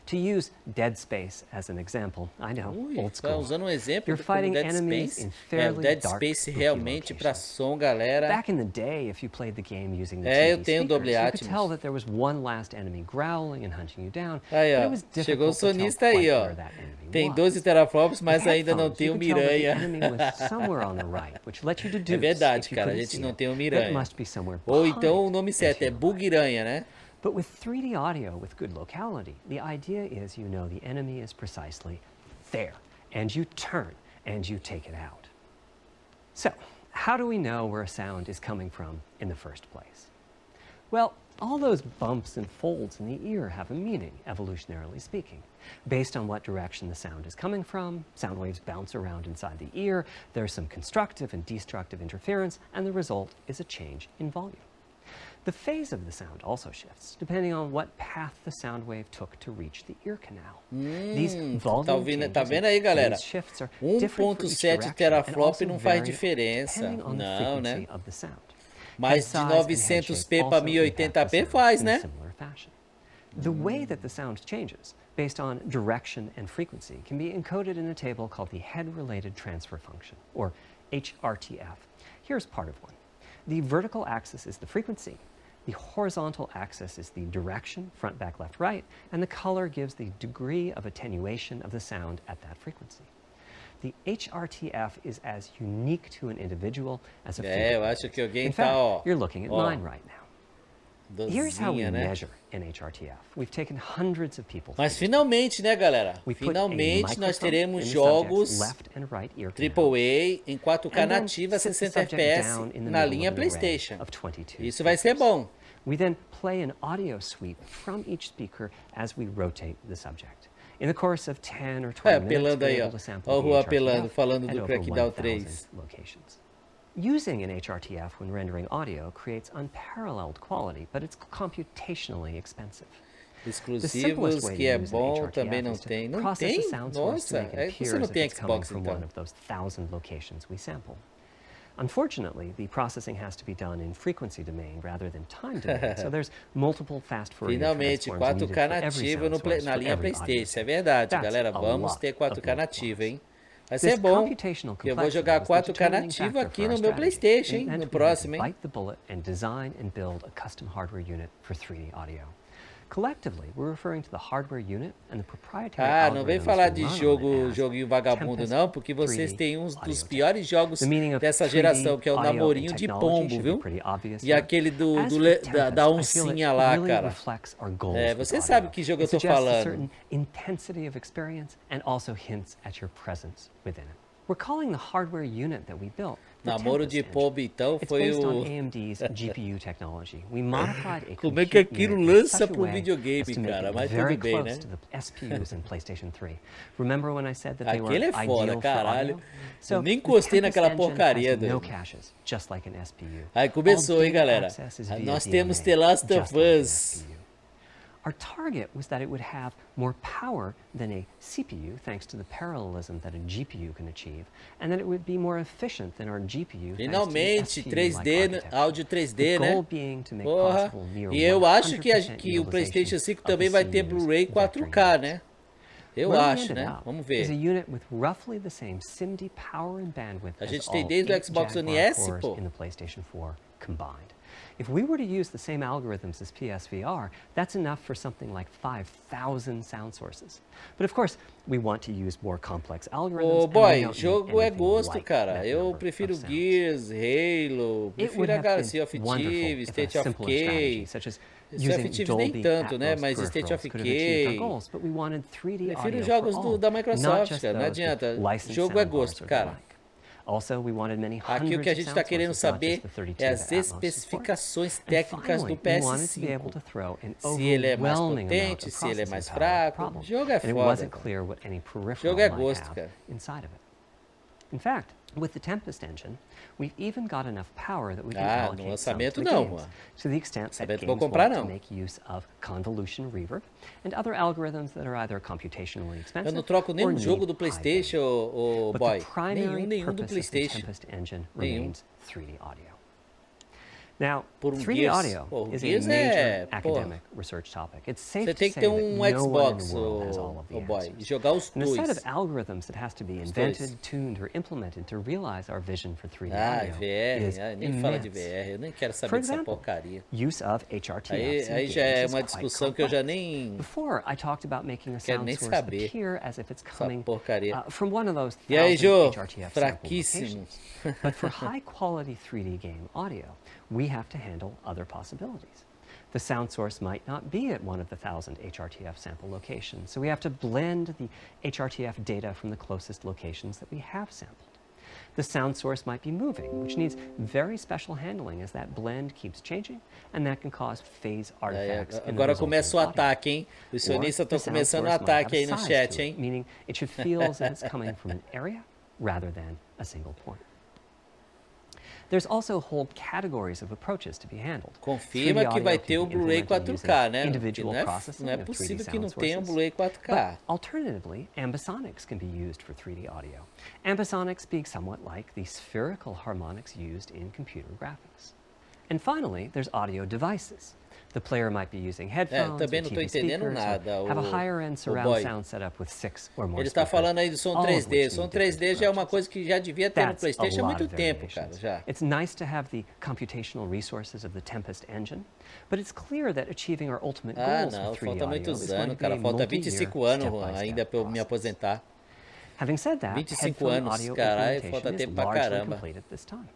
To use Dead Space as an example, I know, old school. Usando exemplo You're fighting Dead enemies Space. in fairly o Dead dark, Space realmente para som, galera. Back in the day, if you played the game using the TV eu tenho speakers, Atmos. you could tell that there was one last enemy growling and hunting you down. Aí, ó. It was Chegou o difficult to tell sonista aí, quite ó. where that enemy Tem was. 12 teraflops, mas With ainda não headphones, tem you o could tell that the Miranha. enemy was somewhere on the right, which let you deduce, É verdade, if you cara, a couldn't gente see não it, tem o that Miranha. must be somewhere Ou behind então o nome and certo to é your right. Bugiranha, né? But with 3D audio with good locality, the idea is you know the enemy is precisely there, and you turn and you take it out. So, how do we know where a sound is coming from in the first place? Well, All those bumps and folds in the ear have a meaning, evolutionarily speaking. Based on what direction the sound is coming from, sound waves bounce around inside the ear, there's some constructive and destructive interference, and the result is a change in volume. The phase of the sound also shifts, depending on what path the sound wave took to reach the ear canal. These volume Tá vendo aí, galera? shifts are different for each 1.7 direction and teraflop also não faz vary diferença. depending on the Não, né? frequency of the sound. Mas de Head size and head 900p shape para also impact the 1080p sound faz, in a né? similar fashion. The way that the sound changes based on direction and frequency can be encoded in a table called the head-related transfer function, or HRTF. Here's part of one. The vertical axis is the frequency. The horizontal axis is the direction, front, back, left, right, and the color gives the degree of attenuation of the sound at that frequency. The HRTF is as unique to an individual as a fingerprint eu acho que alguém In tá, fact, ó. you're looking at mine right now. Here's how we Dozinha, né? measure an HRTF. We've taken hundreds of people. Mas finalmente, né, galera? We put a Finalmente nós microphone teremos in the jogos subject's left and right ear canals, AAA em 4K and then nativa sit the 60 subject FPS down in the na middle linha of an array PlayStation. of 22 Isso vai ser speakers. bom. We then play an audio sweep from each speaker as we rotate the subject. In the course of 10 or 20 minutes, apelando we're aí, ó. able to sample Ó o the Rua HRTF apelando, falando at do over Crackdown 1,000 3. locations. Using an HRTF when rendering audio creates unparalleled quality, but it's computationally expensive. The simplest Exclusivos way que to é use an bom HRTF também não is to tem. Não process tem? the sound source to Nossa, make it é que appear você não as if tem it's coming Xbox from então. one of those 1,000 locations we sample. Unfortunately, the processing has to be done in frequency domain rather than time domain, so there's multiple fast Fourier Finalmente, transforms needed 4K for every nativo sound source na for linha every audio PlayStation. Isso é tape. verdade, That's galera. a Vamos lot ter of 4K nativo, multipliers. hein? Vai This ser bom. computational Que eu vou jogar complexity was the 4K determining nativo factor aqui for no our meu strategy. PlayStation, It hein? meant No we had to próximo, hein? bite the bullet and design and build a custom hardware unit for 3D audio. Collectively, we're referring to the hardware unit and the proprietary Não vem algorithms falar we de run on it as joguinho vagabundo Tempest não, porque vocês 3D têm uns audio dos tape. piores jogos The meaning of dessa 3D geração, que é o audio namorinho and de technology pombo, should be viu? pretty obvious E here. aquele As for Tempest, da I feel oncinha it lá, really cara. reflects our goals É, with você audio. sabe que jogo eu It tô suggests a falando. certain intensity of experience and also hints at your presence within it. We're calling the hardware unit that we built the Namoro Tempest de engine. pombo, então, It's foi based on o... AMD's GPU technology. We modified a Como é que compute aquilo unit in lança such a pro way videogame, as to make cara? it Mas very tudo bem, close né? to the SPUs in PlayStation 3. Remember when I said that they were Aquele é foda, ideal for caralho. audio? Eu nem the encostei Tempest naquela engine porcaria, has no doido. caches, just like an SPU. Aí começou, All hein, data galera? access is via Nós temos DMA, The Last of just like an Us. SPU. Our target was that it would have more power than a CPU, thanks to the parallelism that a GPU can achieve, and that it would be more efficient than our GPU, Finalmente, thanks to the 3D, SPU-like áudio 3D, the goal né? being to make Porra. possible near E eu acho que, 100% que o PlayStation 5 utilization também of vai the ter CU's Blu-ray vector 4K, units. né? Eu Where we acho, ended né? up Vamos is ver. a unit with roughly the same SIMD power and bandwidth A as gente tem all desde o 8 Xbox One Jaguar S, cores pô. in the PlayStation 4 combined. If we were to use the same algorithms as PSVR, that's enough for something like 5,000 sound sources. But of course, we want to use more complex algorithms. Ô, and we boy, don't need jogo é anything gosto, like cara. that Eu number prefiro of sounds. Gears, Halo, It would prefiro a have Galaxy been of wonderful Thieves, if a State of simpler K. strategy, such as State of using Thieves nem Dolby tanto, né? Atmos Mas State peripherals of could have achieved our K. goals, but we wanted 3D Prefiro audio jogos for all, da not Microsoft, just cara. Não those with adianta. licensed Jogo é soundbars gosto, or the cara. like. Also, we wanted many Aqui o hundreds que a of gente sound está querendo sources, not saber just the 32 é as that Atmos supports. especificações And técnicas do finally, we wanted to be able PS5. to throw an Se ele é mais overwhelming amount potente, of se ele é processing mais power at the fraco. problem, O jogo é and it foda, wasn't cara. clear what any O peripheral jogo é might gosto, have cara. inside of it. In fact, with the Tempest engine, we've even got enough power that we can no allocate some to lançamento the não, games, Juan. to the extent that Lançamento vou games comprar, want não. to make use of convolution reverb and other algorithms that are either computationally Eu expensive não troco or nenhum need jogo do high PlayStation, bandwidth. ô But boy. the primary Nenhum do purpose of the PlayStation. Tempest engine Nenhum. remains 3D audio. Now, Por 3D Gears. audio Pô, is a Gears major é, academic research topic. It's safe Você to tem que say ter that um no one in Xbox, the world has all of the ô boy, e answers. jogar os And the set dois. of algorithms that has to be dois. invented, tuned, or implemented to realize our vision for 3D audio VR, is nem fala de immense. VR, eu nem quero For saber dessa example, porcaria. use of HRTFs in Aí já games é is uma quite discussão que eu já complex. nem... Before, I talked about making a Quero sound nem source saber appear as if it's coming porcaria. from one of those E aí, 1,000 Jô? HRTF sample Fraquíssimo. locations. But for high-quality 3D game audio, we have to handle other possibilities. The sound source might not be at one of the 1,000 HRTF sample locations, so we have to blend the HRTF data from the closest locations that we have sampled. The sound source might be moving, which needs very special handling as that blend keeps changing, and that can cause phase artifacts in the Agora resulting começa o audio. ataque, hein? Os Or sonistas the estão sound começando o source might have ataque a aí no size chat, to it, hein? meaning it should feel as if it's coming from an area rather than a single point. There's also whole categories of approaches to be handled. Confirma 3D que vai audio ter can o be Blu-ray implemented 4K, using né? individual Não processing é of 3D possível que sound não tenha um sources. Blu-ray 4K. But alternatively, ambisonics can be used for 3D audio. Ambisonics being somewhat like the spherical harmonics used in computer graphics. And finally, there's audio devices. The player might be using headphones or também não tô TV entendendo speakers, nada, or have a o- higher-end o surround boy. sound setup with 6 or more Ele está speakers, falando aí do som all of 3D. which Som need 3D different já é uma approaches. coisa que já devia ter no That's a PlayStation há lot muito of tempo, cara, variations. já. It's nice to have the computational resources of the Tempest engine, but it's clear that achieving our ultimate Ah, goals não, with 3D falta audio muitos is going anos, to be a cara. Falta multi-year, 25 anos, Juan, step-by-step ainda pra eu me process. aposentar. Having said that, 25 headphone anos, audio caralho, implementation falta is tempo pra largely caramba. complete at this time.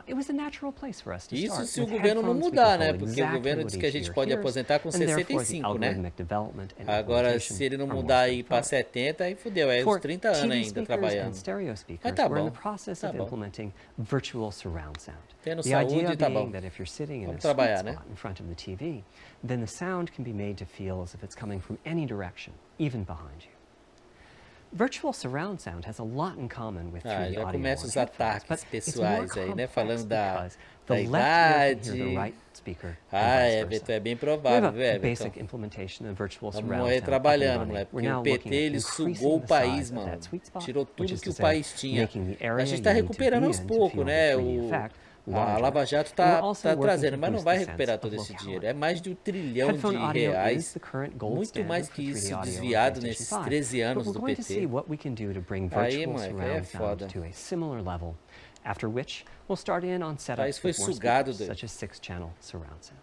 It was a natural place for us to Isso start. se o With governo não headphones, we mudar, né? control Porque o exactly governo what diz que a each gente ear pode hears, aposentar com and therefore the 65, né? algorithmic development and Agora, implementation se ele não are more mudar aí pra straightforward. 70, aí fudeu. É For uns 30 anos TV ainda speakers trabalhando. and stereo speakers, Mas tá we're in bom, the process tá of bom. implementing virtual surround sound. Tendo The saúde, idea tá being bom. that if you're sitting in a Vamos sweet trabalhar, né? spot in front of the TV, then the sound can be made to feel as if it's coming from any direction, even behind you. Virtual surround sound has a lot in common with 3D já audio começa and os headphones, ataques but it's pessoais more aí, né? complex Falando da because the left ear can idade. hear the right speaker and Ah, vice Everton, versa. é bem We have provável, a viu, Everton? basic implementation of virtual Vamos surround morrer sound trabalhando, up and running. moleque, We're porque now o PT looking at ele increasing sugou o the país, size of mano. that sweet spot, Tirou which tudo is que to o say, país tinha. making the A area gente you tá need to recuperando be aos in to poucos, feel the né? 3D effect A larger. Lava Jato And we're tá also working trazendo, to mas não boost vai the sense recuperar of todo esse locality. dinheiro. É mais de 1 trilhão Headphone de audio is reais. the current gold Muito standard mais for que 3D isso audio on desviado PlayStation nesses 5. 13 But anos we're do going to see PT. what we can do to bring Aí, virtual moleque, aí é surround sound foda. to a similar level, after which we'll start in on país setups foi with more sugado speakers, dele. such as 6-channel surround sound.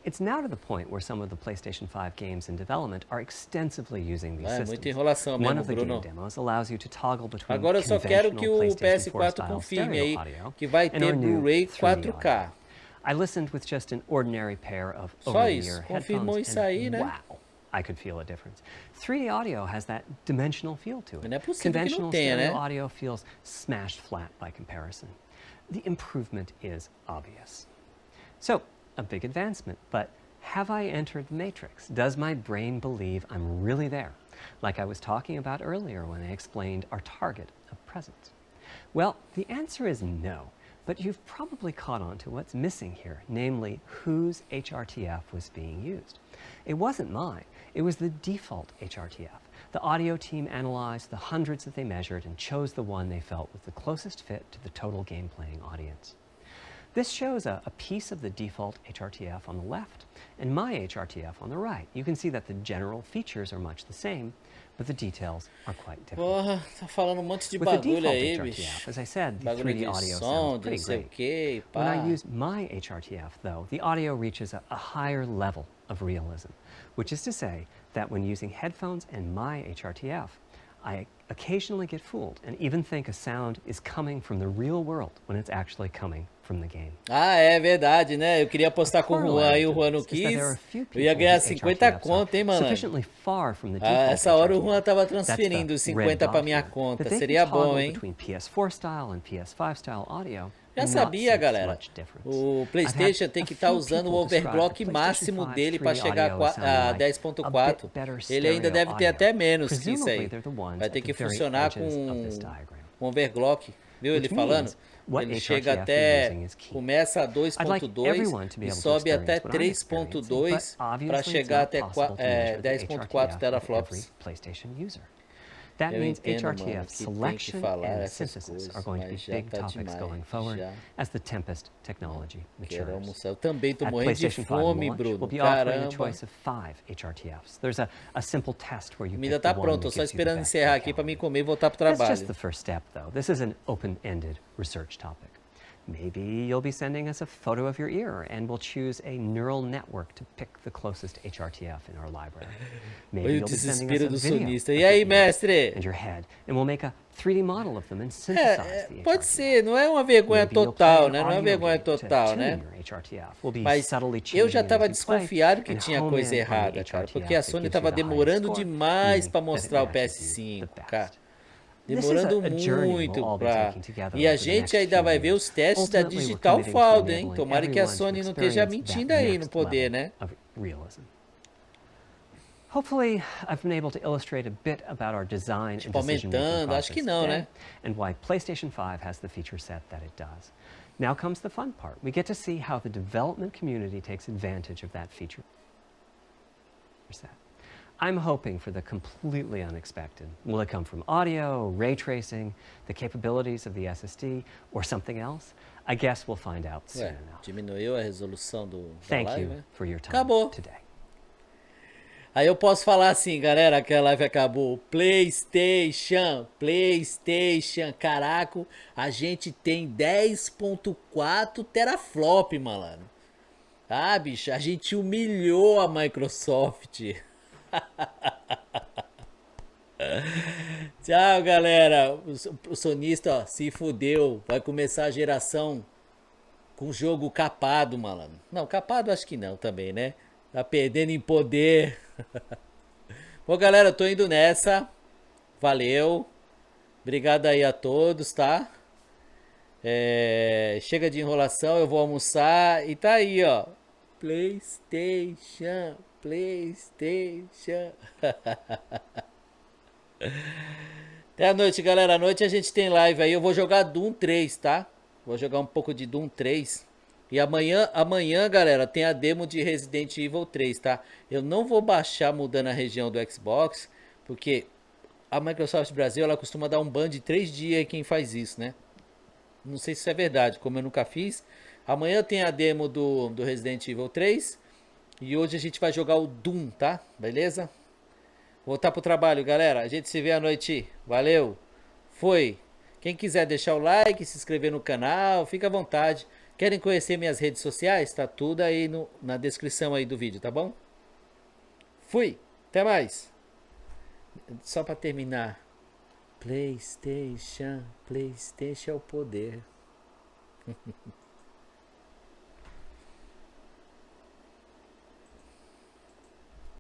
It's now to the point where some of the PlayStation 5 games in development are extensively using these É systems. muita enrolação One mesmo, of the Bruno. game demos allows you to toggle between Agora eu só quero que o conventional PlayStation 4 PS4 style confirme stereo aí audio que vai and ter our new Blu-ray 3D 4K. audio. I listened with just an ordinary pair of Só isso, over-the-ear confirmou headphones isso aí, and né? wow, I could feel a difference. 3D audio has that dimensional feel to it. Não é possível que não Conventional tenha, stereo né? audio feels smashed flat by comparison. The improvement is obvious. So, a big advancement, but have I entered the matrix? Does my brain believe I'm really there? Like I was talking about earlier when I explained our target of presence. Well, the answer is no, but you've probably caught on to what's missing here, namely whose HRTF was being used. It wasn't mine, it was the default HRTF. The audio team analyzed the hundreds that they measured and chose the one they felt was the closest fit to the total game playing audience. This shows a piece of the default HRTF on the left and my HRTF on the right. You can see that the general features are much the same, but the details are quite different. Porra, tá falando um monte de With the bagulho default aí, HRTF, bicho. as I said, the Bagulho 3D de audio som, sounds de pretty não sei o great. que, When I pá. use my HRTF, though, the audio reaches a higher level of realism, which is to say that when using headphones and my HRTF, I occasionally get fooled and even think a sound is coming from the real world when it's actually coming from the game. Ah, é verdade, né? Eu queria apostar com o Juan e o Juan não quis. Eu ia ganhar 50 conto, hein, mano? Sufficiently far from the Ah, default essa hora o HRTF. Juan tava That's the transferindo os red 50 pra dot minha here, conta. that they Seria can bom, toggle hein? between PS4 style and PS5 style audio Já and not sabia, sense galera. much difference. O I've PlayStation had tem a que estar few usando o people describe overclock the PlayStation máximo 5's dele para 3D chegar audio a sounding like a 10.4. bit better Ele ainda stereo deve ter audio. até menos que isso Presumably aí. they're the ones Vai at ter the que very funcionar edges of this com diagram. overclock. Viu ele Which falando? means what Ele HRTF chega you're até, using is key. começa a I'd like everyone 2.2 to be e able to sobe até experience what I'm experiencing, 3.2 but para obviously it's chegar not até possible to measure the 10.4 HRTF of every teraflops. PlayStation user. That Eu means entendo, mano, HRTF que tem que selection falar and essas synthesis coisas, are going to be mas já big tá topics demais, going forward já. as the Tempest technology Quero matures. almoçar. Eu também tô At morrendo de PlayStation 5 fome, launch, Bruno. we'll be offering a Caramba. choice of 5 HRTFs. There's a simple test where A you comida pick the tá one pronta, that tô só gives you the esperando best encerrar aqui para locality. mim comer e voltar pro That's trabalho. just the first step, though. This is an open-ended research topic. Maybe you'll be sending us a photo of your ear, and we'll choose a neural network to pick the closest HRTF in our library. Maybe Olha o you'll be sending desespero us do a video sonista. of E your aí, ear mestre? and your head, and we'll make a 3D model of them and synthesize the HRTF. Pode ser, não é uma vergonha Maybe you'll total, play an né? Não é uma audio vergonha game to total, tune né? your HRTF. We'll be Mas subtly eu já changing estava it as you play desconfiado que and tinha home coisa in on the errada, cara. HRTF Porque a that Sony gives you estava the highest demorando score, demais meaning para that it mostrar o matches you PS5, the cara. best. Demorando a journey muito we'll all be pra... taking together E a over the gente next ainda few vai ver years. os testes da Ultimately, we're Digital committing to Foundry, hein? enabling Tomara que a everyone to Sony não esteja experience mentindo that aí no next poder, level né? of realism. Hopefully, I've been able to illustrate a bit about our design and Tipo, decision-making aumentando, acho que process não, today, né? and why PlayStation 5 has the feature set that it does. Now comes the fun part. We get to see how the development community takes advantage of that feature set. I'm hoping for the completely unexpected. Will it come from audio, ray tracing, the capabilities of the SSD, or something else? I guess we'll find out soon Ué, enough. diminuiu a resolução da Thank live, you né? for your time Acabou. today. Aí eu posso falar assim, galera, que a live acabou. PlayStation, PlayStation, caraca, a gente tem 10.4 teraflop, malandro. Ah, bicho, a gente humilhou a Microsoft. Tchau, galera. O sonista, ó, se fudeu. Vai começar a geração com jogo capado, malandro. Não, capado acho que não também, né? Tá perdendo em poder. Bom, galera, eu tô indo nessa. Valeu. Obrigado aí a todos, tá? Chega de enrolação, eu vou almoçar. E tá aí, ó. PlayStation, PlayStation. Até a noite, galera. À noite a gente tem live aí. Eu vou jogar Doom 3, tá? Vou jogar um pouco de Doom 3. E amanhã, galera, tem a demo de Resident Evil 3, tá? Eu não vou baixar mudando a região do Xbox, porque a Microsoft Brasil, ela costuma dar um ban de 3 dias aí quem faz isso, né? Não sei se isso é verdade, como eu nunca fiz. Amanhã tem a demo do Resident Evil 3. E hoje a gente vai jogar o Doom, tá? Beleza? Voltar pro trabalho, galera. A gente se vê à noite. Valeu. Foi. Quem quiser deixar o like, se inscrever no canal, fica à vontade. Querem conhecer minhas redes sociais? Tá tudo aí na descrição aí do vídeo, tá bom? Fui. Até mais. Só pra terminar. PlayStation, PlayStation é o poder.